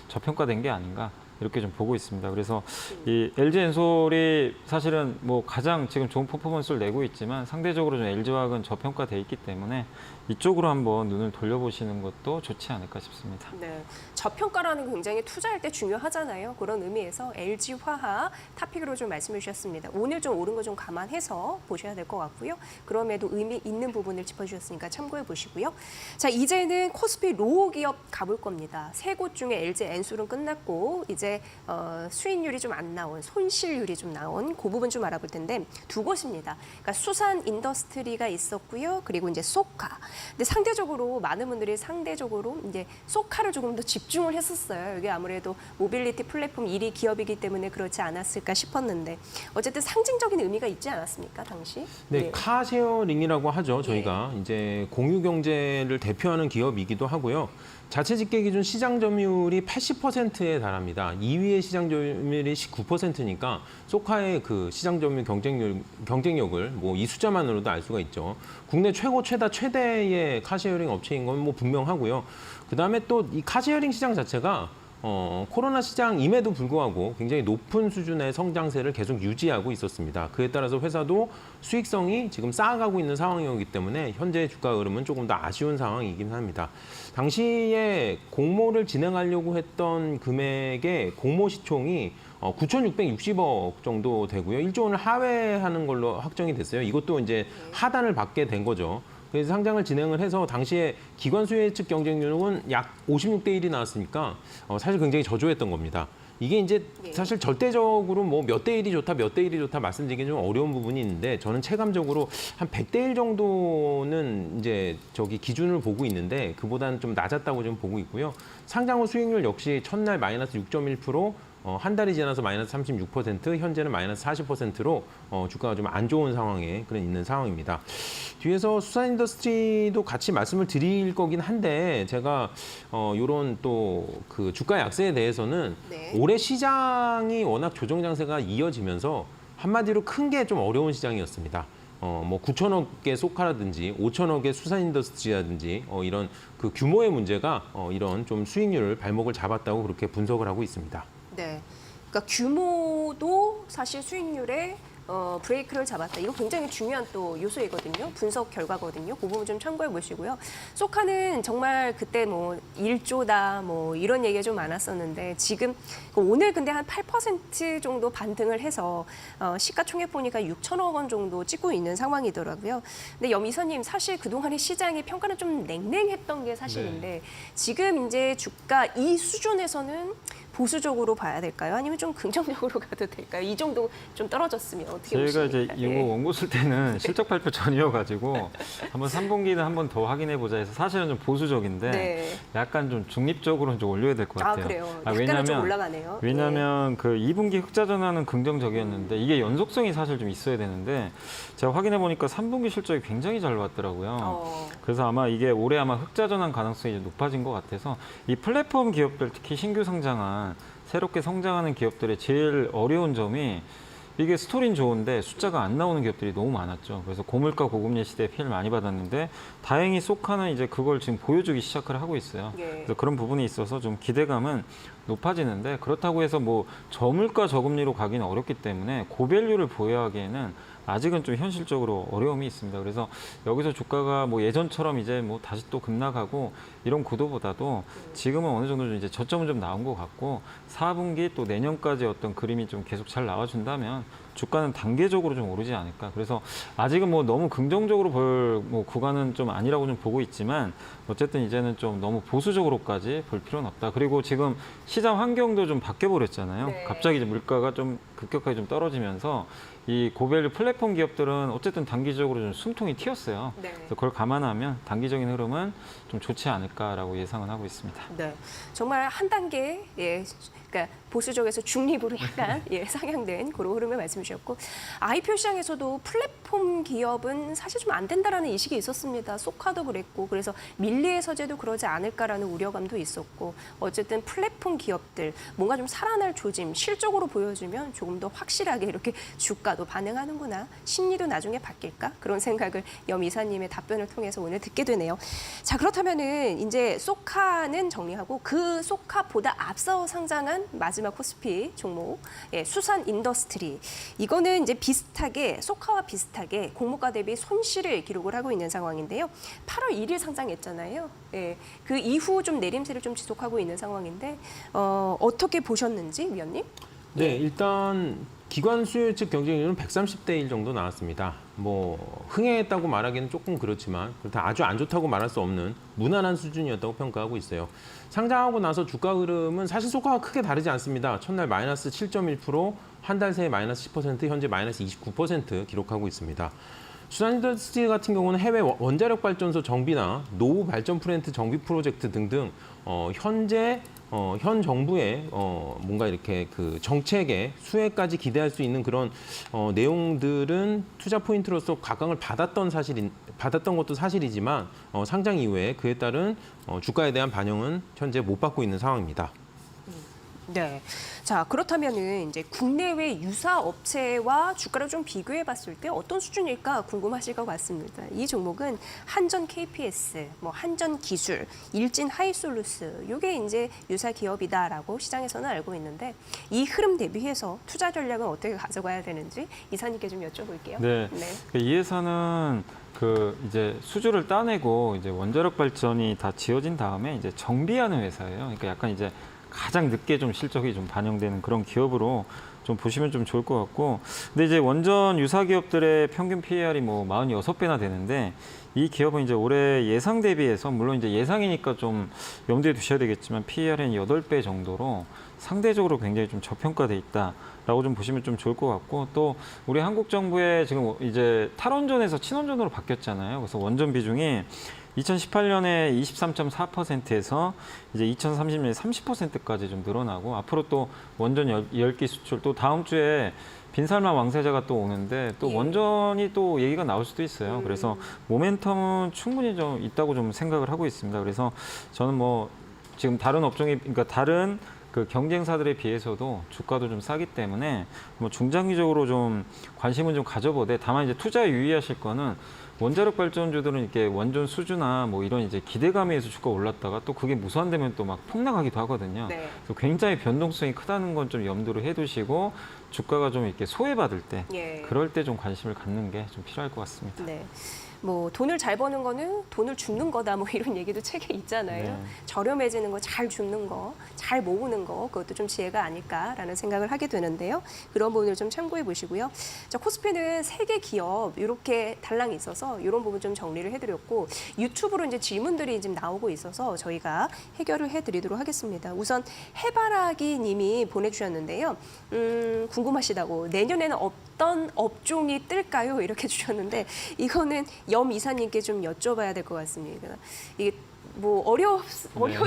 저평가된 게 아닌가 이렇게 좀 보고 있습니다. 그래서 이 LG엔솔이 사실은 뭐 가장 지금 좋은 퍼포먼스를 내고 있지만 상대적으로 좀 LG화학은 저평가돼 있기 때문에 이쪽으로 한번 눈을 돌려보시는 것도 좋지 않을까 싶습니다. 네, 저평가라는 게 굉장히 투자할 때 중요하잖아요. 그런 의미에서 LG화학 탑픽으로 좀 말씀해 주셨습니다. 오늘 좀 오른 거 좀 감안해서 보셔야 될 것 같고요. 그럼에도 의미 있는 부분을 짚어주셨으니까 참고해 보시고요. 자, 이제는 코스피 로우 기업 가볼 겁니다. 세 곳 중에 LG 엔솔은 끝났고 이제 수익률이 좀 안 나온, 손실률이 좀 나온 그 부분 좀 알아볼 텐데 두 곳입니다. 그러니까 수산 인더스트리가 있었고요. 그리고 이제 소카. 근데 상대적으로 많은 분들이 상대적으로 이제 소카를 조금 더 집중을 했었어요. 이게 아무래도 모빌리티 플랫폼 1위 기업이기 때문에 그렇지 않았을까 싶었는데 어쨌든 상징적인 의미가 있지 않았습니까, 당시? 네, 카쉐어링이라고 하죠. 저희가 예. 이제 공유 경제를 대표하는 기업이기도 하고요. 자체 집계 기준 시장 점유율이 80%에 달합니다. 2위의 시장 점유율이 19%니까 소카의 그 시장 점유율 경쟁력을 뭐 이 숫자만으로도 알 수가 있죠. 국내 최대의 카쉐어링 업체인 건 뭐 분명하고요. 그다음에 또 이 카쉐어링 시장 자체가 코로나 시장임에도 불구하고 굉장히 높은 수준의 성장세를 계속 유지하고 있었습니다. 그에 따라서 회사도 수익성이 지금 쌓아가고 있는 상황이기 때문에 현재 주가 흐름은 조금 더 아쉬운 상황이긴 합니다. 당시에 공모를 진행하려고 했던 금액의 공모 시총이 9,660억 정도 되고요. 1조 원을 하회하는 걸로 확정이 됐어요. 이것도 이제 하단을 받게 된 거죠. 그래서 상장을 진행을 해서 당시에 기관 수혜 측 경쟁률은 약 56대 1이 나왔으니까 사실 굉장히 저조했던 겁니다. 이게 이제 사실 절대적으로 뭐 몇 대 1이 좋다, 몇 대 1이 좋다 말씀드리기 좀 어려운 부분이 있는데 저는 체감적으로 한 100대 1 정도는 이제 저기 기준을 보고 있는데 그보다는 좀 낮았다고 좀 보고 있고요. 상장 후 수익률 역시 첫날 마이너스 6.1%, 한 달이 지나서 마이너스 36%, 현재는 마이너스 40%로 주가가 좀 안 좋은 상황에 있는 상황입니다. 뒤에서 수산 인더스트리도 같이 말씀을 드릴 거긴 한데 제가 이런 또 그 주가 약세에 대해서는 네. 올해 시장이 워낙 조정 장세가 이어지면서 한마디로 큰 게 좀 어려운 시장이었습니다. 뭐 9천억의 소카라든지 5천억의 수산 인더스트리라든지 이런 그 규모의 문제가 이런 좀 수익률을 발목을 잡았다고 그렇게 분석을 하고 있습니다. 네. 그러니까 규모도 사실 수익률에 브레이크를 잡았다. 이거 굉장히 중요한 또 요소이거든요. 분석 결과거든요. 그 부분 좀 참고해 보시고요. 소카는 정말 그때 뭐 1조다 뭐 이런 얘기가 좀 많았었는데 지금 오늘 근데 한 8% 정도 반등을 해서 시가총액 보니까 6천억 원 정도 찍고 있는 상황이더라고요. 근데 염 이사님 사실 그동안의 시장의 평가는 좀 냉랭했던 게 사실인데 지금 이제 주가 이 수준에서는 보수적으로 봐야 될까요? 아니면 좀 긍정적으로 가도 될까요? 이 정도 좀 떨어졌으면 어떻게 저희가 보십니까? 이제 이거 원고 쓸 때는 실적 발표 전이어가지고 한번 3분기는 한번 더 확인해 보자 해서 사실은 좀 보수적인데 네. 약간 좀 중립적으로 좀 올려야 될 것 같아요. 그래요. 약간은 좀 올라가네요. 왜냐하면 그 2분기 흑자 전환은 긍정적이었는데 이게 연속성이 사실 좀 있어야 되는데 제가 확인해 보니까 3분기 실적이 굉장히 잘 나왔더라고요. 그래서 아마 이게 올해 아마 흑자 전환 가능성이 이제 높아진 것 같아서 이 플랫폼 기업들 특히 신규 상장한 새롭게 성장하는 기업들의 제일 어려운 점이 이게 스토리는 좋은데 숫자가 안 나오는 기업들이 너무 많았죠. 그래서 고물가 고금리 시대에 피해를 많이 받았는데 다행히 소카는 이제 그걸 지금 보여주기 시작을 하고 있어요. 예. 그래서 그런 부분이 있어서 좀 기대감은 높아지는데 그렇다고 해서 뭐 저물가 저금리로 가기는 어렵기 때문에 고밸류를 보유하기에는 아직은 좀 현실적으로 어려움이 있습니다. 그래서 여기서 주가가 뭐 예전처럼 이제 뭐 다시 또 급락하고 이런 구도보다도 지금은 어느 정도 좀 이제 저점은 좀 나온 것 같고 4분기 또 내년까지 어떤 그림이 좀 계속 잘 나와준다면 주가는 단계적으로 좀 오르지 않을까. 그래서 아직은 뭐 너무 긍정적으로 볼 뭐 구간은 좀 아니라고 좀 보고 있지만 어쨌든 이제는 좀 너무 보수적으로까지 볼 필요는 없다. 그리고 지금 시장 환경도 좀 바뀌어 버렸잖아요. 네. 갑자기 이제 물가가 좀 급격하게 좀 떨어지면서 이 고밸류 플랫폼 기업들은 어쨌든 단기적으로 좀 숨통이 튀었어요. 네. 그래서 그걸 감안하면 단기적인 흐름은 좀 좋지 않을까라고 예상은 하고 있습니다. 네, 정말 한 단계, 그러니까 보수적에서 중립으로 약간 상향된 그런 흐름을 말씀 주셨고, IPO 시장에서도 플랫폼 기업은 사실 좀 안 된다라는 인식이 있었습니다. 소카도 그랬고, 그래서 밀리의 서재도 그러지 않을까라는 우려감도 있었고, 어쨌든 플랫폼 기업들 뭔가 좀 살아날 조짐, 실적으로 보여주면 조금 더 확실하게 이렇게 주가도 반응하는구나, 심리도 나중에 바뀔까, 그런 생각을 염 이사님의 답변을 통해서 오늘 듣게 되네요. 자, 그렇다면은 이제 소카는 정리하고 그 소카보다 앞서 상장한 마지막 코스피 종목, 수산 인더스트리, 이거는 이제 비슷하게 소카와 비슷하게 공모가 대비 손실을 기록을 하고 있는 상황인데요. 8월 1일 상장했잖아요. 그 이후 좀 내림세를 좀 지속하고 있는 상황인데 어떻게 보셨는지 위원님? 네, 일단 기관 수요 측 경쟁률은 130대 1 정도 나왔습니다. 뭐 흥행했다고 말하기는 조금 그렇지만 그렇다 아주 안 좋다고 말할 수 없는 무난한 수준이었다고 평가하고 있어요. 상장하고 나서 주가 흐름은 사실 소가가 크게 다르지 않습니다. 첫날 마이너스 7.1%, 한 달 새에 마이너스 10%, 현재 마이너스 29% 기록하고 있습니다. 수산인더스트리 같은 경우는 해외 원자력 발전소 정비나 노후 발전 플랜트 정비 프로젝트 등등 현재 현 정부의 뭔가 이렇게 그 정책의 수혜까지 기대할 수 있는 그런 내용들은 투자 포인트로서 각광을 받았던 것도 사실이지만 상장 이후에 그에 따른 주가에 대한 반영은 현재 못 받고 있는 상황입니다. 네. 자, 그렇다면은 이제 국내외 유사 업체와 주가를 좀 비교해 봤을 때 어떤 수준일까 궁금하실 것 같습니다. 이 종목은 한전 KPS, 뭐 한전 기술, 일진 하이솔루스, 이게 이제 유사 기업이다라고 시장에서는 알고 있는데 이 흐름 대비해서 투자 전략은 어떻게 가져가야 되는지 이사님께 좀 여쭤볼게요. 네. 이 회사는 그 이제 수주를 따내고 이제 원자력 발전이 다 지어진 다음에 이제 정비하는 회사예요. 그러니까 약간 이제 가장 늦게 좀 실적이 좀 반영되는 그런 기업으로 좀 보시면 좀 좋을 것 같고, 근데 이제 원전 유사 기업들의 평균 PER이 뭐 46배나 되는데 이 기업은 이제 올해 예상 대비해서 물론 이제 예상이니까 좀 염두에 두셔야 되겠지만 PER은 8배 정도로 상대적으로 굉장히 좀 저평가돼 있다라고 좀 보시면 좀 좋을 것 같고, 또 우리 한국 정부의 지금 이제 탈원전에서 친원전으로 바뀌었잖아요. 그래서 원전 비중이 2018년에 23.4%에서 이제 2030년에 30%까지 좀 늘어나고, 앞으로 또 원전 10기 수출, 또 다음 주에 빈살만 왕세자가 또 오는데 또 원전이 또 얘기가 나올 수도 있어요. 그래서 모멘텀은 충분히 좀 있다고 좀 생각을 하고 있습니다. 그래서 저는 뭐 지금 다른 업종이, 그러니까 다른 그 경쟁사들에 비해서도 주가도 좀 싸기 때문에 뭐 중장기적으로 좀 관심은 좀 가져보되, 다만 이제 투자에 유의하실 거는 원자력 발전주들은 이렇게 원전 수주나 뭐 이런 이제 기대감에 의해서 주가 올랐다가 또 그게 무산되면 또 막 폭락하기도 하거든요. 네. 그래서 굉장히 변동성이 크다는 건 좀 염두를 해두시고 주가가 좀 이렇게 소외받을 때 그럴 때 좀 관심을 갖는 게 좀 필요할 것 같습니다. 네. 뭐 돈을 잘 버는 거는 돈을 줍는 거다 뭐 이런 얘기도 책에 있잖아요. 네. 저렴해지는 거, 잘 줍는 거, 잘 모으는 거 그것도 좀 지혜가 아닐까라는 생각을 하게 되는데요. 그런 부분을 좀 참고해 보시고요. 자, 코스피는 세 개 기업 이렇게 달랑이 있어서 이런 부분 좀 정리를 해드렸고 유튜브로 이제 질문들이 지금 나오고 있어서 저희가 해결을 해드리도록 하겠습니다. 우선 해바라기 님이 보내주셨는데요. 궁금하시다고 내년에는 어떤 업종이 뜰까요? 이렇게 주셨는데 이거는 염 이사님께 좀 여쭤봐야 될 것 같습니다. 이게 뭐 어려운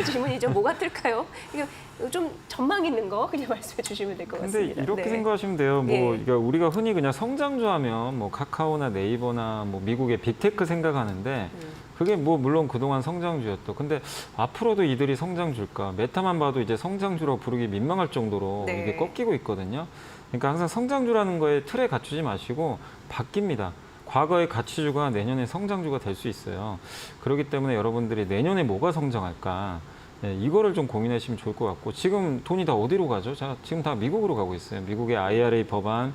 질문이죠. 뭐가 뜰까요? 이거 좀 전망 있는 거 그냥 말씀해 주시면 될 것 근데 같습니다. 이렇게 네. 생각하시면 돼요. 뭐 예. 그러니까 우리가 흔히 그냥 성장주 하면 뭐 카카오나 네이버나 뭐 미국의 빅테크 생각하는데 그게 뭐 물론 그동안 성장주였죠. 근데 앞으로도 이들이 성장주일까? 메타만 봐도 이제 성장주라고 부르기 민망할 정도로 네. 이게 꺾이고 있거든요. 그러니까 항상 성장주라는 거에 틀에 갖추지 마시고 바뀝니다. 과거의 가치주가 내년에 성장주가 될 수 있어요. 그렇기 때문에 여러분들이 내년에 뭐가 성장할까? 네, 이거를 좀 고민하시면 좋을 것 같고 지금 돈이 다 어디로 가죠? 자, 지금 다 미국으로 가고 있어요. 미국의 IRA 법안,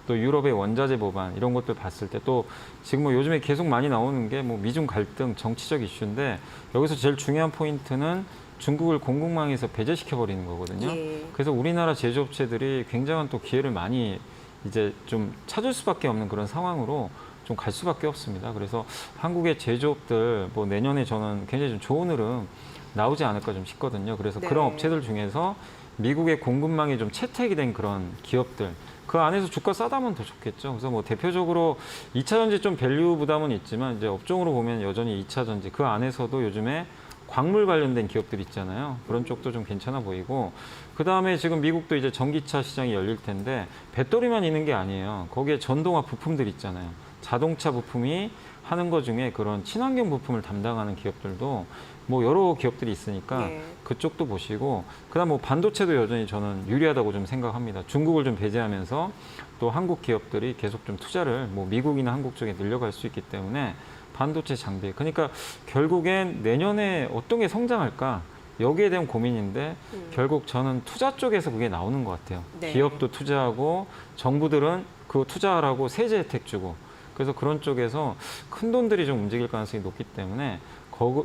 또 유럽의 원자재 법안 이런 것들 봤을 때 또 지금 뭐 요즘에 계속 많이 나오는 게 뭐 미중 갈등 정치적 이슈인데 여기서 제일 중요한 포인트는 중국을 공급망에서 배제시켜 버리는 거거든요. 예. 그래서 우리나라 제조업체들이 굉장한 또 기회를 많이 이제 좀 찾을 수밖에 없는 그런 상황으로 좀 갈 수밖에 없습니다. 그래서 한국의 제조업들 뭐 내년에 저는 굉장히 좀 좋은 흐름 나오지 않을까 좀 싶거든요. 그래서 네. 그런 업체들 중에서 미국의 공급망이 좀 채택이 된 그런 기업들 그 안에서 주가 싸다면 더 좋겠죠. 그래서 뭐 대표적으로 2차 전지 좀 밸류 부담은 있지만 이제 업종으로 보면 여전히 2차 전지 그 안에서도 요즘에 광물 관련된 기업들 있잖아요. 그런 쪽도 좀 괜찮아 보이고 그다음에 지금 미국도 이제 전기차 시장이 열릴 텐데 배터리만 있는 게 아니에요. 거기에 전동화 부품들 있잖아요. 자동차 부품이 하는 것 중에 그런 친환경 부품을 담당하는 기업들도 뭐 여러 기업들이 있으니까 네. 그쪽도 보시고 그다음 뭐 반도체도 여전히 저는 유리하다고 좀 생각합니다. 중국을 좀 배제하면서 또 한국 기업들이 계속 좀 투자를 뭐 미국이나 한국 쪽에 늘려갈 수 있기 때문에 반도체 장비 그러니까 결국엔 내년에 어떤 게 성장할까 여기에 대한 고민인데 결국 저는 투자 쪽에서 그게 나오는 것 같아요. 네. 기업도 투자하고 정부들은 그거 투자하라고 세제 혜택 주고 그래서 그런 쪽에서 큰 돈들이 좀 움직일 가능성이 높기 때문에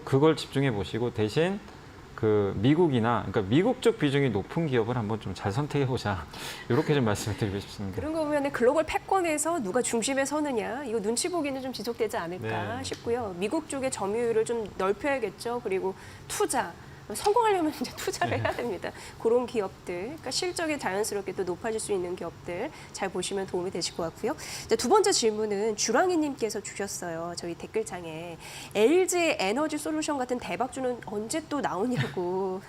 그걸 집중해 보시고 대신 그 미국이나 그러니까 미국 쪽 비중이 높은 기업을 한번 좀 잘 선택해 보자 이렇게 좀 말씀을 드리고 싶습니다. 그런 거 보면 글로벌 패권에서 누가 중심에 서느냐 이거 눈치 보기는 좀 지속되지 않을까 네. 싶고요. 미국 쪽의 점유율을 좀 넓혀야겠죠. 그리고 투자. 성공하려면 이제 투자를 해야 됩니다. 그런 기업들, 그러니까 실적이 자연스럽게 또 높아질 수 있는 기업들 잘 보시면 도움이 되실 것 같고요. 이제 두 번째 질문은 주랑이님께서 주셨어요. 저희 댓글창에 LG 에너지 솔루션 같은 대박주는 언제 또 나오냐고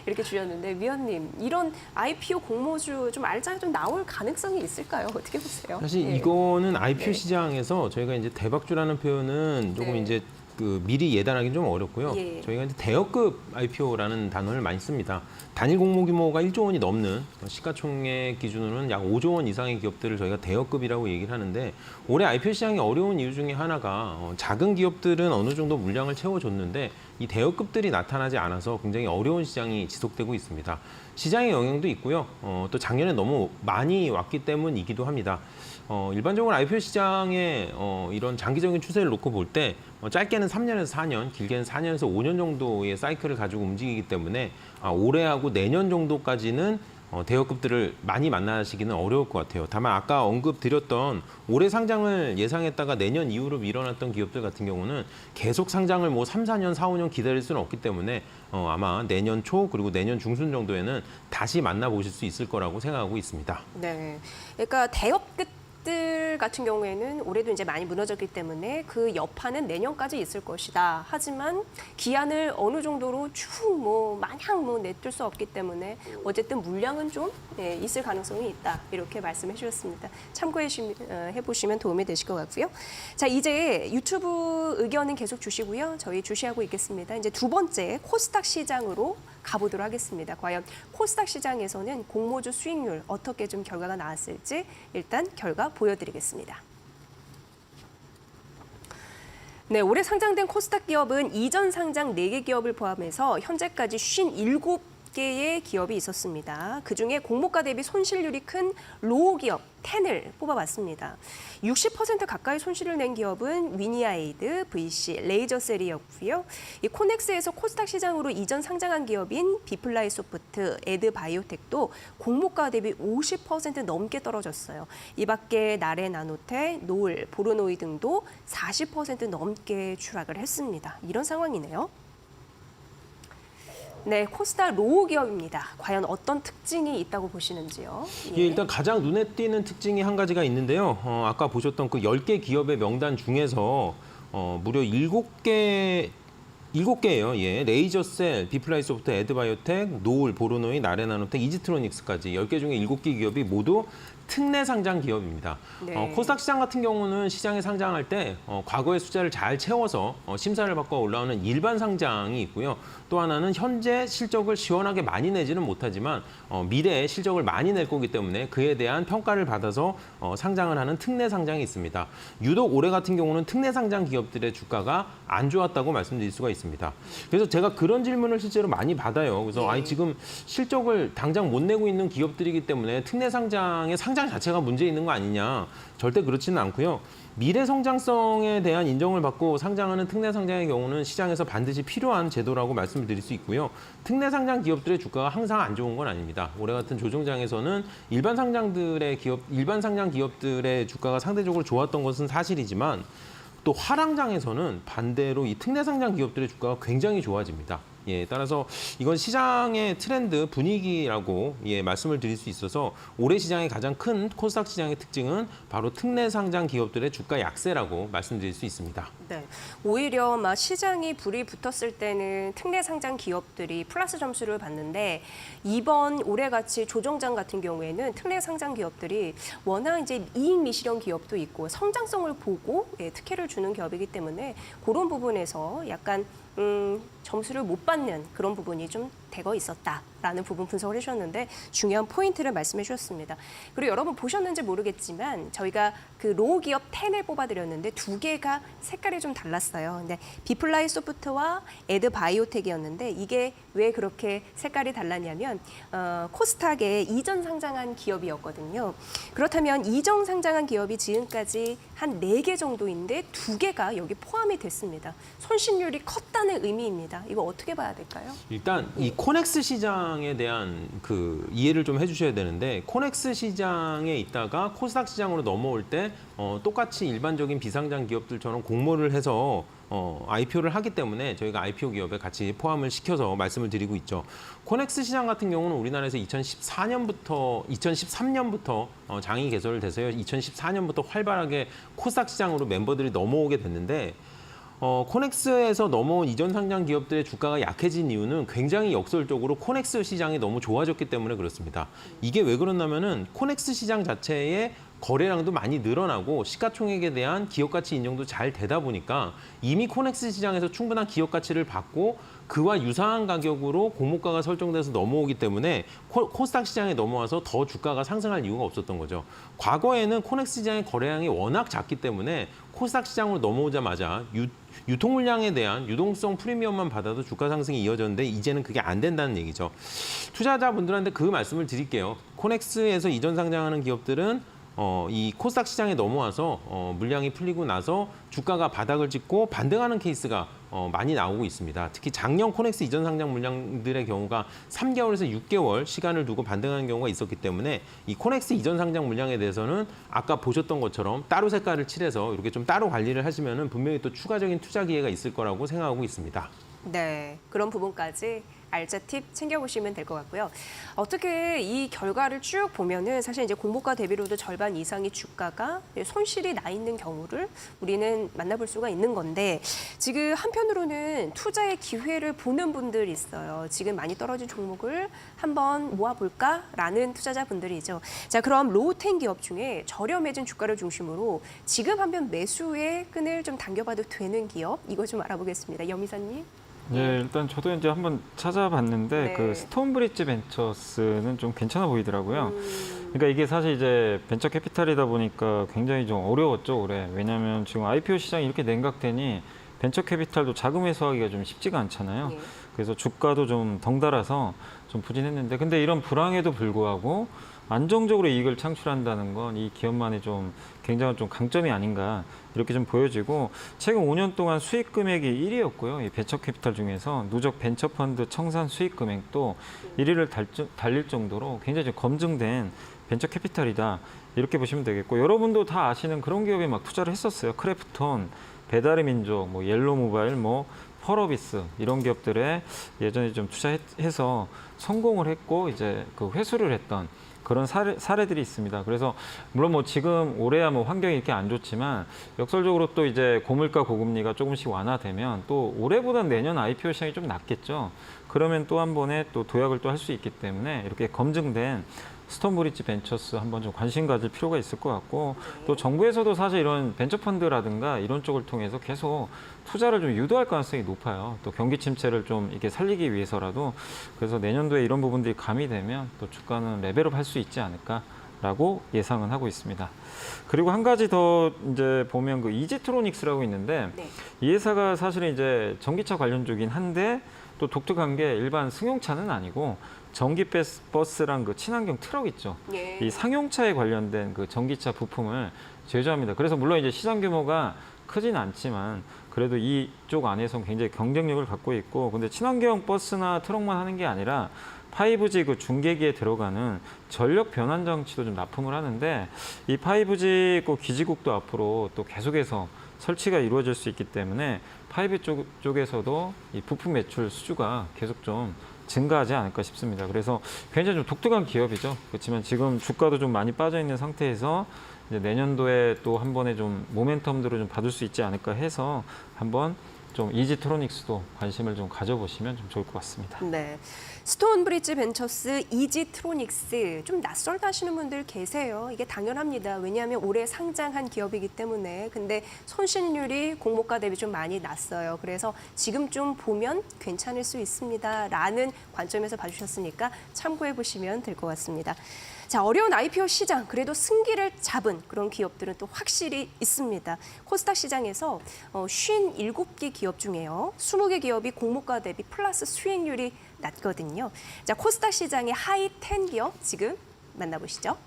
이렇게 주셨는데 위원님 이런 IPO 공모주 좀 알짜게 좀 나올 가능성이 있을까요? 어떻게 보세요? 사실 예. 이거는 IPO 네. 시장에서 저희가 이제 대박주라는 표현은 조금 네. 이제 그 미리 예단하기 좀 어렵고요. 예. 저희가 이제 대여급 IPO라는 단어를 많이 씁니다. 단일 공모 규모가 1조 원이 넘는 시가총액 기준으로는 약 5조 원 이상의 기업들을 저희가 대여급이라고 얘기를 하는데 올해 IPO 시장이 어려운 이유 중에 하나가 작은 기업들은 어느 정도 물량을 채워줬는데 이 대여급들이 나타나지 않아서 굉장히 어려운 시장이 지속되고 있습니다. 시장의 영향도 있고요. 또 작년에 너무 많이 왔기 때문이기도 합니다. 일반적으로 IPO 시장의 이런 장기적인 추세를 놓고 볼 때 짧게는 3년에서 4년, 길게는 4년에서 5년 정도의 사이클을 가지고 움직이기 때문에 올해하고 내년 정도까지는 대여급들을 많이 만나시기는 어려울 것 같아요. 다만 아까 언급드렸던 올해 상장을 예상했다가 내년 이후로 밀어놨던 기업들 같은 경우는 계속 상장을 뭐 3, 4년, 4, 5년 기다릴 수는 없기 때문에 아마 내년 초 그리고 내년 중순 정도에는 다시 만나보실 수 있을 거라고 생각하고 있습니다. 네, 그러니까 대여급 들 같은 경우에는 올해도 이제 많이 무너졌기 때문에 그 여파는 내년까지 있을 것이다. 하지만 기한을 어느 정도로 쭉 뭐 마냥 뭐 내둘 수 없기 때문에 어쨌든 물량은 좀 있을 가능성이 있다. 이렇게 말씀해 주셨습니다. 참고해 보시면 도움이 되실 것 같고요. 자, 이제 유튜브 의견은 계속 주시고요. 저희 주시하고 있겠습니다. 이제 두 번째 코스닥 시장으로 가보도록 하겠습니다. 과연 코스닥 시장에서는 공모주 수익률 어떻게 좀 결과가 나왔을지 일단 결과 보여드리겠습니다. 네, 올해 상장된 코스닥 기업은 이전 상장 4개 기업을 포함해서 현재까지 57 개의 기업이 있었습니다. 그중에 공모가 대비 손실률이 큰 로우 기업 10을 뽑아봤습니다. 60% 가까이 손실을 낸 기업은 위니아이드, VC, 레이저셀이었고요. 이 코넥스에서 코스닥 시장으로 이전 상장한 기업인 비플라이 소프트, 에드바이오텍도 공모가 대비 50% 넘게 떨어졌어요. 이 밖에 나레 나노텍, 노을, 보르노이 등도 40% 넘게 추락을 했습니다. 이런 상황이네요. 네, 코스닥 로우 기업입니다. 과연 어떤 특징이 있다고 보시는지요? 예, 일단 가장 눈에 띄는 특징이 한 가지가 있는데요. 아까 보셨던 그 10개 기업의 명단 중에서 무려 7개예요. 예. 레이저셀, 비플라이소프트, 에드바이오텍, 노을, 보르노이, 나레나노텍, 이지트로닉스까지 10개 중에 7개 기업이 모두 특례 상장 기업입니다. 네. 코스닥 시장 같은 경우는 시장에 상장할 때 과거의 숫자를 잘 채워서 심사를 받고 올라오는 일반 상장이 있고요. 또 하나는 현재 실적을 시원하게 많이 내지는 못하지만 미래에 실적을 많이 낼 거기 때문에 그에 대한 평가를 받아서 상장을 하는 특례 상장이 있습니다. 유독 올해 같은 경우는 특례 상장 기업들의 주가가 안 좋았다고 말씀드릴 수가 있습니다. 그래서 제가 그런 질문을 실제로 많이 받아요. 그래서 아니 지금 실적을 당장 못 내고 있는 기업들이기 때문에 특례 상장의 상장 자체가 문제 있는 거 아니냐. 절대 그렇지는 않고요. 미래 성장성에 대한 인정을 받고 상장하는 특례 상장의 경우는 시장에서 반드시 필요한 제도라고 말씀을 드릴 수 있고요. 특례 상장 기업들의 주가가 항상 안 좋은 건 아닙니다. 올해 같은 조정장에서는 일반 상장 기업들의 주가가 상대적으로 좋았던 것은 사실이지만 또 하락장에서는 반대로 이 특례 상장 기업들의 주가가 굉장히 좋아집니다. 예, 따라서 이건 시장의 트렌드 분위기라고 말씀을 드릴 수 있어서 올해 시장의 가장 큰 코스닥 시장의 특징은 바로 특례 상장 기업들의 주가 약세라고 말씀드릴 수 있습니다. 네, 오히려 시장이 불이 붙었을 때는 특례 상장 기업들이 플러스 점수를 받는데 이번 올해같이 조정장 같은 경우에는 특례 상장 기업들이 워낙 이제 이익 미실현 기업도 있고 성장성을 보고 특혜를 주는 기업이기 때문에 그런 부분에서 약간 점수를 못 받는 그런 부분이 좀 대거 있었다라는 부분 분석을 해주셨는데 중요한 포인트를 말씀해 주셨습니다. 그리고 여러분 보셨는지 모르겠지만 저희가 그 로우 기업 10을 뽑아드렸는데 두 개가 색깔이 좀 달랐어요. 근데 비플라이 소프트와 에드바이오텍이었는데 이게 왜 그렇게 색깔이 달랐냐면 코스닥에 이전 상장한 기업이었거든요. 그렇다면 이전 상장한 기업이 지금까지 한 4개 정도인데 2개가 여기 포함이 됐습니다. 손실률이 컸다는 의미입니다. 이거 어떻게 봐야 될까요? 일단 이 코넥스 시장에 대한 그 이해를 좀 해주셔야 되는데 코넥스 시장에 있다가 코스닥 시장으로 넘어올 때 똑같이 일반적인 비상장 기업들처럼 공모를 해서 IPO를 하기 때문에 저희가 IPO 기업에 같이 포함을 시켜서 말씀을 드리고 있죠. 코넥스 시장 같은 경우는 우리나라에서 2013년부터 장이 개설을 돼서요. 2014년부터 활발하게 코스닥 시장으로 멤버들이 넘어오게 됐는데 코넥스에서 넘어온 이전 상장 기업들의 주가가 약해진 이유는 굉장히 역설적으로 코넥스 시장이 너무 좋아졌기 때문에 그렇습니다. 이게 왜 그러냐면은 코넥스 시장 자체의 거래량도 많이 늘어나고 시가총액에 대한 기업 가치 인정도 잘 되다 보니까 이미 코넥스 시장에서 충분한 기업 가치를 받고 그와 유사한 가격으로 공모가가 설정돼서 넘어오기 때문에 코스닥 시장에 넘어와서 더 주가가 상승할 이유가 없었던 거죠. 과거에는 코넥스 시장의 거래량이 워낙 작기 때문에 코스닥 시장으로 넘어오자마자 유통 물량에 대한 유동성 프리미엄만 받아도 주가 상승이 이어졌는데 이제는 그게 안 된다는 얘기죠. 투자자분들한테 그 말씀을 드릴게요. 코넥스에서 이전 상장하는 기업들은 이 코스닥 시장에 넘어와서 물량이 풀리고 나서 주가가 바닥을 찍고 반등하는 케이스가 많이 나오고 있습니다. 특히 작년 코넥스 이전 상장 물량들의 경우가 3개월에서 6개월 시간을 두고 반등하는 경우가 있었기 때문에 이 코넥스 이전 상장 물량에 대해서는 아까 보셨던 것처럼 따로 색깔을 칠해서 이렇게 좀 따로 관리를 하시면은 분명히 또 추가적인 투자 기회가 있을 거라고 생각하고 있습니다. 네, 그런 부분까지 알짜 팁 챙겨보시면 될 것 같고요. 어떻게 이 결과를 쭉 보면은 사실 이제 공모가 대비로도 절반 이상의 주가가 손실이 나 있는 경우를 우리는 만나볼 수가 있는 건데 지금 한편으로는 투자의 기회를 보는 분들이 있어요. 지금 많이 떨어진 종목을 한번 모아볼까라는 투자자분들이죠. 자, 그럼 로우10 기업 중에 저렴해진 주가를 중심으로 지금 한번 매수의 끈을 좀 당겨봐도 되는 기업 이거 좀 알아보겠습니다. 염이사님. 네, 일단 저도 이제 한번 찾아봤는데 네. 그 스톤브리지 벤처스는 좀 괜찮아 보이더라고요. 그러니까 이게 사실 이제 벤처 캐피탈이다 보니까 굉장히 좀 어려웠죠, 올해. 왜냐하면 지금 IPO 시장이 이렇게 냉각되니 벤처 캐피탈도 자금 회수하기가 좀 쉽지가 않잖아요. 예. 그래서 주가도 좀 덩달아서 좀 부진했는데, 근데 이런 불황에도 불구하고 안정적으로 이익을 창출한다는 건 이 기업만의 좀 굉장한 좀 강점이 아닌가 이렇게 좀 보여지고, 최근 5년 동안 수익 금액이 1위였고요. 이 벤처 캐피탈 중에서 누적 벤처 펀드 청산 수익 금액도 1위를 달릴 정도로 굉장히 좀 검증된 벤처 캐피탈이다 이렇게 보시면 되겠고, 여러분도 다 아시는 그런 기업에 막 투자를 했었어요. 크래프톤, 배달의 민족, 뭐 옐로 모바일, 뭐 펄어비스 이런 기업들에 예전에 좀 투자해서 성공을 했고 이제 그 회수를 했던 그런 사례들이 있습니다. 그래서 물론 뭐 지금 올해야 뭐 환경이 이렇게 안 좋지만 역설적으로 또 이제 고물가 고금리가 조금씩 완화되면 또 올해보다 내년 IPO 시장이 좀 낮겠죠. 그러면 또 한 번에 또 도약을 또 할 수 있기 때문에 이렇게 검증된 스톤브리지 벤처스 한번 좀 관심 가질 필요가 있을 것 같고, 또 정부에서도 사실 이런 벤처펀드라든가 이런 쪽을 통해서 계속 투자를 좀 유도할 가능성이 높아요. 또 경기 침체를 좀 이렇게 살리기 위해서라도. 그래서 내년도에 이런 부분들이 가미되면 또 주가는 레벨업 할 수 있지 않을까라고 예상은 하고 있습니다. 그리고 한 가지 더 이제 보면 그 이지트로닉스라고 있는데, 네. 이 회사가 사실은 이제 전기차 관련주긴 한데 또 독특한 게 일반 승용차는 아니고 전기 버스랑 그 친환경 트럭 있죠. 예. 이 상용차에 관련된 그 전기차 부품을 제조합니다. 그래서 물론 이제 시장 규모가 크진 않지만 그래도 이쪽 안에서 굉장히 경쟁력을 갖고 있고, 근데 친환경 버스나 트럭만 하는 게 아니라 5G 그 중계기에 들어가는 전력 변환 장치도 좀 납품을 하는데, 이 5G 그 기지국도 앞으로 또 계속해서 설치가 이루어질 수 있기 때문에 5G 쪽에서도 이 부품 매출 수주가 계속 좀 증가하지 않을까 싶습니다. 그래서 굉장히 좀 독특한 기업이죠. 그렇지만 지금 주가도 좀 많이 빠져 있는 상태에서 이제 내년도에 또 한 번에 좀 모멘텀들을 좀 받을 수 있지 않을까 해서 한번 좀 이지트로닉스도 관심을 좀 가져보시면 좀 좋을 것 같습니다. 네. 스톤브리지 벤처스, 이지트로닉스 좀 낯설다 하시는 분들 계세요. 이게 당연합니다. 왜냐하면 올해 상장한 기업이기 때문에. 근데 손실률이 공모가 대비 좀 많이 났어요. 그래서 지금 좀 보면 괜찮을 수 있습니다라는 관점에서 봐주셨으니까 참고해 보시면 될 것 같습니다. 자, 어려운 IPO 시장, 그래도 승기를 잡은 그런 기업들은 또 확실히 있습니다. 코스닥 시장에서 57개 기업 중에요. 20개 기업이 공모가 대비 플러스 수익률이 낮거든요. 자, 코스닥 시장의 하이 10 기업 지금 만나보시죠.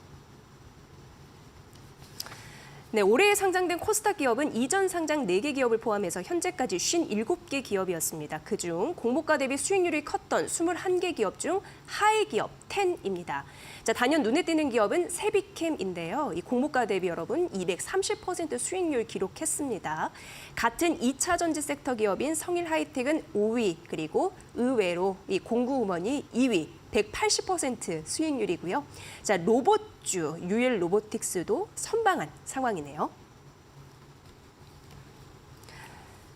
네, 올해 상장된 코스닥 기업은 이전 상장 4개 기업을 포함해서 현재까지 57개 기업이었습니다. 그중 공모가 대비 수익률이 컸던 21개 기업 중 하위 기업 10입니다. 자, 단연 눈에 띄는 기업은 세비캠인데요. 이 공모가 대비 여러분 230% 수익률 기록했습니다. 같은 2차 전지 섹터 기업인 성일하이텍은 5위, 그리고 의외로 이 공구음원이 2위. 180% 수익률이고요. 자, 로봇주 유일 로보틱스도 선방한 상황이네요.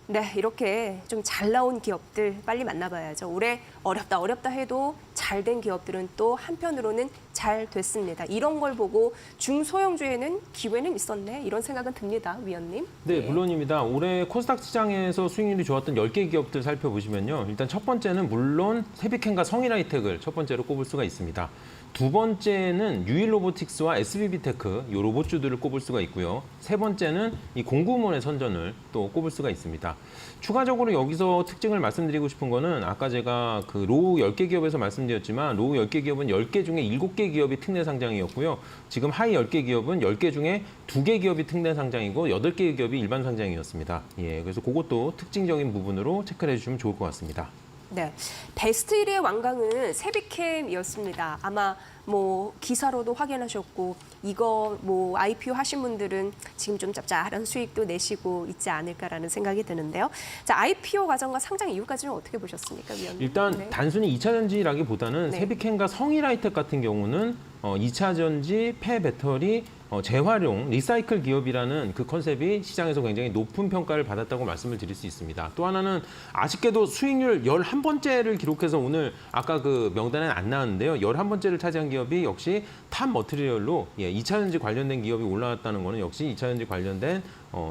네, 이렇게 좀 잘 나온 기업들 빨리 만나봐야죠. 올해 어렵다 해도 잘 된 기업들은 또 한편으로는 잘 됐습니다. 이런 걸 보고 중소형주에는 기회는 있었네, 이런 생각은 듭니다, 위원님. 네, 물론입니다. 올해 코스닥 시장에서 수익률이 좋았던 10개 기업들 살펴보시면요. 일단 첫 번째는 물론 세비캠과 성일하이텍을 첫 번째로 꼽을 수가 있습니다. 두 번째는 유일로보틱스와 SBB테크, 이 로봇주들을 꼽을 수가 있고요. 세 번째는 이 공구음원의 선전을 또 꼽을 수가 있습니다. 추가적으로 여기서 특징을 말씀드리고 싶은 거는 아까 제가 그 로우 10개 기업에서 말씀드렸지만 로우 10개 기업은 10개 중에 7개 기업이 특례 상장이었고요. 지금 하위 10개 기업은 10개 중에 2개 기업이 특례 상장이고 8개 기업이 일반 상장이었습니다. 예, 그래서 그것도 특징적인 부분으로 체크를 해주시면 좋을 것 같습니다. 네, 베스트 1위의 왕강은 세비캠이었습니다. 아마 뭐 기사로도 확인하셨고, 이거 뭐 IPO 하신 분들은 지금 좀 짭짤한 수익도 내시고 있지 않을까라는 생각이 드는데요. 자, IPO 과정과 상장 이후까지는 어떻게 보셨습니까, 위원님? 일단 네. 단순히 2차 전지라기보다는 네. 세비캠과 성일하이텍 같은 경우는 2차 전지, 폐배터리, 재활용, 리사이클 기업이라는 그 컨셉이 시장에서 굉장히 높은 평가를 받았다고 말씀을 드릴 수 있습니다. 또 하나는 아쉽게도 수익률 11번째를 기록해서 오늘 아까 그 명단에는 안 나왔는데요. 11번째를 차지한 기업이 역시 탑 머티리얼로 2차 전지 관련된 기업이 올라왔다는 거는 역시 2차 전지 관련된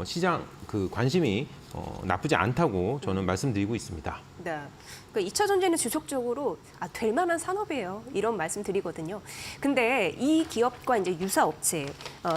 시장 그 관심이 나쁘지 않다고 저는 말씀드리고 있습니다. 네. 그러니까 2차 전지는 지속적으로 될 만한 산업이에요, 이런 말씀 드리거든요. 근데 이 기업과 이제 유사 업체,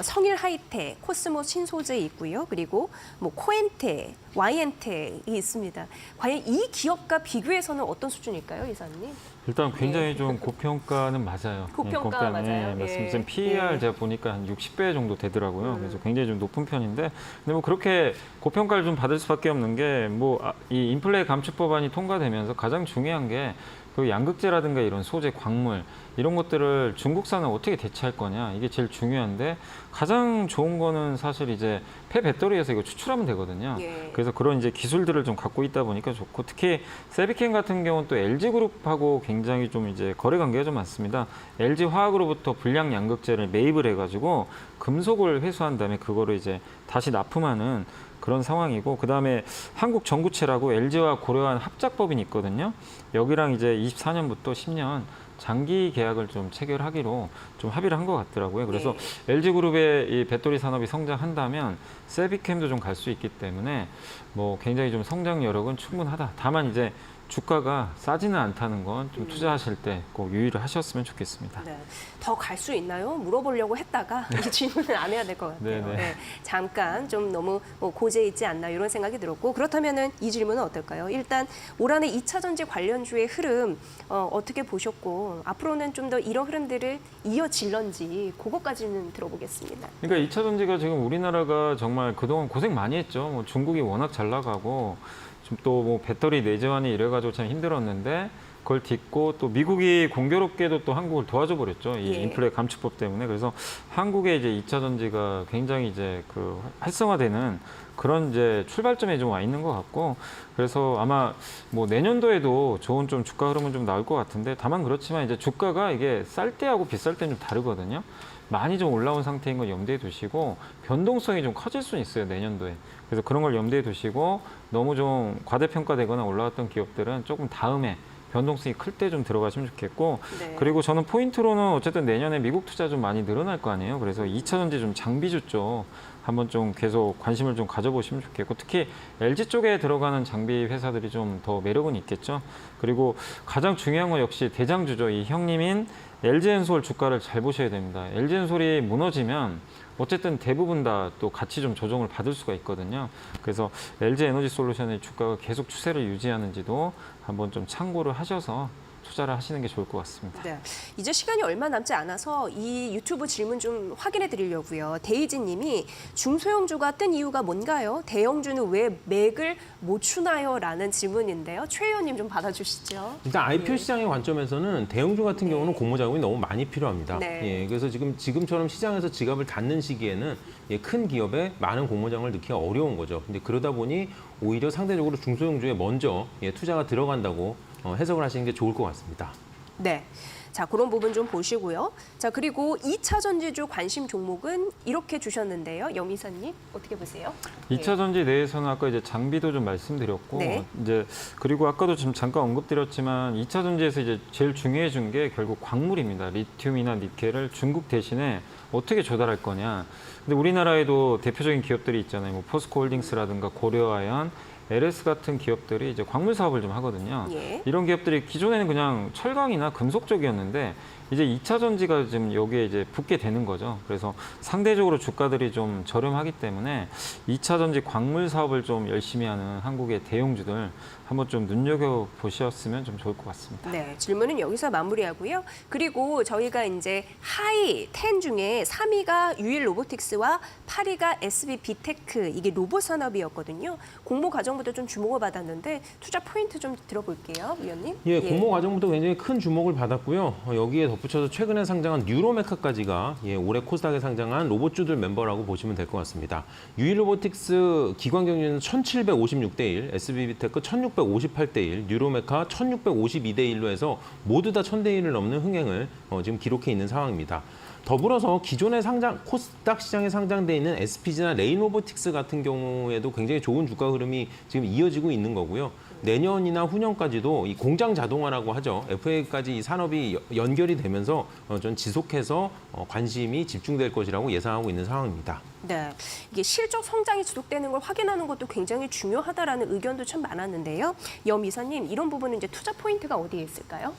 성일하이텍, 코스모 신소재 있고요. 그리고 뭐 코엔테, 와이엔텍이 있습니다. 과연 이 기업과 비교해서는 어떤 수준일까요, 이사님? 일단 굉장히 좀 고평가는 맞아요. 고평가 맞아요. 맞습니다. 예. PER 예. 제가 보니까 한 60배 정도 되더라고요. 그래서 굉장히 좀 높은 편인데, 근데 뭐 그렇게 고평가를 좀 받을 수밖에 없는 게 뭐 이 인플레 감축법안이 통과되면서 가장 중요한 게 그 양극재라든가 이런 소재, 광물 이런 것들을 중국산을 어떻게 대체할 거냐 이게 제일 중요한데 가장 좋은 거는 사실 이제 폐배터리에서 이거 추출하면 되거든요. 예. 그래서 그런 이제 기술들을 좀 갖고 있다 보니까 좋고 특히 세비캠 같은 경우는 또 LG그룹하고 굉장히 좀 이제 거래 관계가 좀 많습니다. LG화학으로부터 불량 양극재를 매입을 해가지고 금속을 회수한 다음에 그거를 이제 다시 납품하는 그런 상황이고 그다음에 한국전구체라고 LG와 고려한 합작법인이 있거든요. 여기랑 이제 24년부터 10년 장기 계약을 좀 체결하기로 좀 합의를 한 것 같더라고요. 그래서 LG그룹의 이 배터리 산업이 성장한다면 세비캠도 좀 갈 수 있기 때문에 뭐 굉장히 좀 성장 여력은 충분하다. 다만 이제 주가가 싸지는 않다는 건 좀 투자하실 때 꼭 유의를 하셨으면 좋겠습니다. 네. 더 갈 수 있나요? 물어보려고 했다가 이 질문을 안 해야 될 것 같아요. 네네. 네. 잠깐 좀 너무 고재 있지 않나 이런 생각이 들었고 그렇다면은 이 질문은 어떨까요? 일단 올 한해 2차 전지 관련주의 흐름 어떻게 보셨고 앞으로는 좀 더 이런 흐름들을 이어질런지 그것까지는 들어보겠습니다. 그러니까 2차 전지가 지금 우리나라가 정말 그동안 고생 많이 했죠. 뭐 중국이 워낙 잘 나가고 좀 또 뭐 배터리 내재환이 이래가지고 참 힘들었는데 그걸 딛고 또 미국이 공교롭게도 또 한국을 도와줘 버렸죠. 이 예. 인플레 감축법 때문에. 그래서 한국의 이제 2차 전지가 굉장히 이제 그 활성화되는 그런 이제 출발점에 좀 와 있는 것 같고 그래서 아마 뭐 내년도에도 좋은 좀 주가 흐름은 좀 나올 것 같은데 다만 그렇지만 이제 주가가 이게 쌀 때하고 비쌀 때는 좀 다르거든요. 많이 좀 올라온 상태인 걸 염두에 두시고 변동성이 좀 커질 수는 있어요 내년도에. 그래서 그런 걸 염두에 두시고 너무 좀 과대평가되거나 올라왔던 기업들은 조금 다음에 변동성이 클 때 좀 들어가시면 좋겠고 네. 그리고 저는 포인트로는 어쨌든 내년에 미국 투자 좀 많이 늘어날 거 아니에요. 그래서 2차 전지 좀 장비주 쪽 한번 좀 계속 관심을 좀 가져보시면 좋겠고 특히 LG 쪽에 들어가는 장비 회사들이 좀 더 매력은 있겠죠. 그리고 가장 중요한 건 역시 대장주죠. 이 형님인 LG엔솔 주가를 잘 보셔야 됩니다. LG엔솔이 무너지면 어쨌든 대부분 다 또 같이 좀 조정을 받을 수가 있거든요. 그래서 LG에너지솔루션의 주가가 계속 추세를 유지하는지도 한번 좀 참고를 하셔서 투자를 하시는 게 좋을 것 같습니다. 네. 이제 시간이 얼마 남지 않아서 이 유튜브 질문 좀 확인해 드리려고요. 데이지 님이 중소형주가 뜬 이유가 뭔가요? 대형주는 왜 맥을 못 추나요? 라는 질문인데요. 최 의원님 좀 받아주시죠. 일단 IPO 시장의 관점에서는 대형주 같은 경우는 공모 자금이 너무 많이 필요합니다. 네. 예, 그래서 지금처럼 시장에서 지갑을 닫는 시기에는 큰 기업에 많은 공모 자금을 넣기가 어려운 거죠. 근데 그러다 보니 오히려 상대적으로 중소형주에 먼저 투자가 들어간다고 해석을 하시는 게 좋을 것 같습니다. 네. 자, 그런 부분 좀 보시고요. 자, 그리고 2차 전지주 관심 종목은 이렇게 주셨는데요. 염 이사님, 어떻게 보세요? 2차 전지 내에서는 아까 이제 장비도 좀 말씀드렸고 네. 이제 그리고 아까도 좀 잠깐 언급드렸지만 2차 전지에서 이제 제일 중요해진 게 결국 광물입니다. 리튬이나 니켈을 중국 대신에 어떻게 조달할 거냐. 근데 우리나라에도 대표적인 기업들이 있잖아요. 뭐 포스코홀딩스라든가 고려아연, LS 같은 기업들이 이제 광물 사업을 좀 하거든요. 예. 이런 기업들이 기존에는 그냥 철강이나 금속 쪽이었는데 이제 2차 전지가 지금 여기에 이제 붙게 되는 거죠. 그래서 상대적으로 주가들이 좀 저렴하기 때문에 2차 전지 광물 사업을 좀 열심히 하는 한국의 대형주들 한번 좀 눈여겨 보셨으면 좀 좋을 것 같습니다. 네, 질문은 여기서 마무리하고요. 그리고 저희가 이제 하이 10 중에 3위가 유일 로보틱스와 8위가 SB 비테크 이게 로봇 산업이었거든요. 공모 과정부터 좀 주목을 받았는데 투자 포인트 좀 들어볼게요, 위원님. 예, 공모 과정부터 굉장히 큰 주목을 받았고요. 여기에 덧붙여서 최근에 상장한 뉴로메카까지가 올해 코스닥에 상장한 로봇주들 멤버라고 보시면 될 것 같습니다. 유일로보틱스 기관 경쟁률은 1756대 1, SB비테크 1658대 1, 뉴로메카 1652대 1로 해서 모두 다 1000대 1을 넘는 흥행을 지금 기록해 있는 상황입니다. 더불어서 기존의 코스닥 시장에 상장돼 있는 SPG나 레인로보틱스 같은 경우에도 굉장히 좋은 주가 흐름이 지금 이어지고 있는 거고요. 내년이나 후년까지도 이 공장 자동화라고 하죠. FA까지 이 산업이 연결이 되면서 좀 지속해서 관심이 집중될 것이라고 예상하고 있는 상황입니다. 네, 이게 실적 성장이 지속되는 걸 확인하는 것도 굉장히 중요하다라는 의견도 참 많았는데요. 염 이사님, 이런 부분은 이제 투자 포인트가 어디에 있을까요?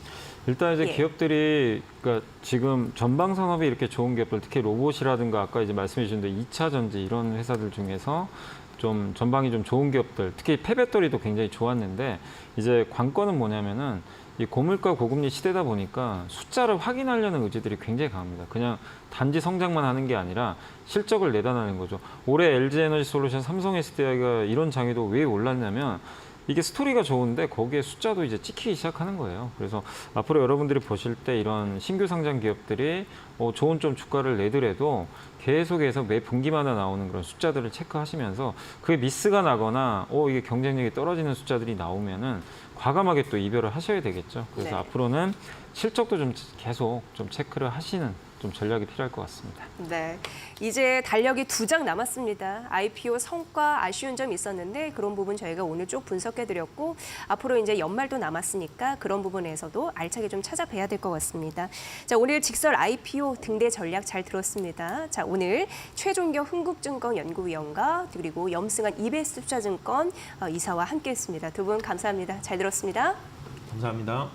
일단 이제 예. 기업들이 그러니까 지금 전방 산업이 이렇게 좋은 기업들, 특히 로봇이라든가 아까 이제 말씀해 주셨는데 2차 전지 이런 회사들 중에서 좀 전방이 좀 좋은 기업들, 특히 폐배터리도 굉장히 좋았는데 이제 관건은 뭐냐면은 이 고물가 고금리 시대다 보니까 숫자를 확인하려는 의지들이 굉장히 강합니다. 그냥 단지 성장만 하는 게 아니라 실적을 내다라는 거죠. 올해 LG에너지솔루션, 삼성 SDI가 이런 장에도 왜 올랐냐면 이게 스토리가 좋은데 거기에 숫자도 이제 찍히기 시작하는 거예요. 그래서 앞으로 여러분들이 보실 때 이런 신규 상장 기업들이 좋은 좀 주가를 내더라도 계속해서 매 분기마다 나오는 그런 숫자들을 체크하시면서 그게 미스가 나거나 이게 경쟁력이 떨어지는 숫자들이 나오면은 과감하게 또 이별을 하셔야 되겠죠. 그래서 네. 앞으로는 실적도 좀 계속 좀 체크를 하시는 좀 전략이 필요할 것 같습니다. 네, 이제 달력이 2장 남았습니다. IPO 성과 아쉬운 점이 있었는데 그런 부분 저희가 오늘 쭉 분석해드렸고 앞으로 이제 연말도 남았으니까 그런 부분에서도 알차게 좀 찾아뵈야 될 것 같습니다. 자, 오늘 직설 IPO 등대 전략 잘 들었습니다. 자, 오늘 최종격 흥국증권연구위원과 그리고 염승한 이베스투자증권 이사와 함께했습니다. 두 분 감사합니다. 잘 들었습니다. 감사합니다.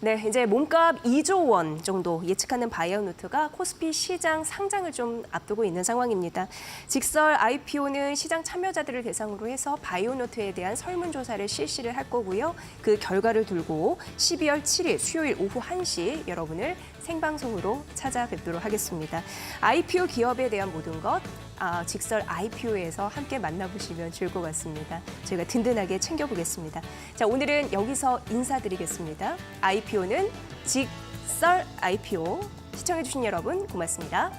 네, 이제 몸값 2조 원 정도 예측하는 바이오노트가 코스피 시장 상장을 좀 앞두고 있는 상황입니다. 직설 IPO는 시장 참여자들을 대상으로 해서 바이오노트에 대한 설문조사를 실시를 할 거고요. 그 결과를 두고 12월 7일 수요일 오후 1시 여러분을 생방송으로 찾아뵙도록 하겠습니다. IPO 기업에 대한 모든 것 직설 IPO에서 함께 만나보시면 좋을 것 같습니다. 저희가 든든하게 챙겨보겠습니다. 자, 오늘은 여기서 인사드리겠습니다. IPO는 직설 IPO 시청해주신 여러분 고맙습니다.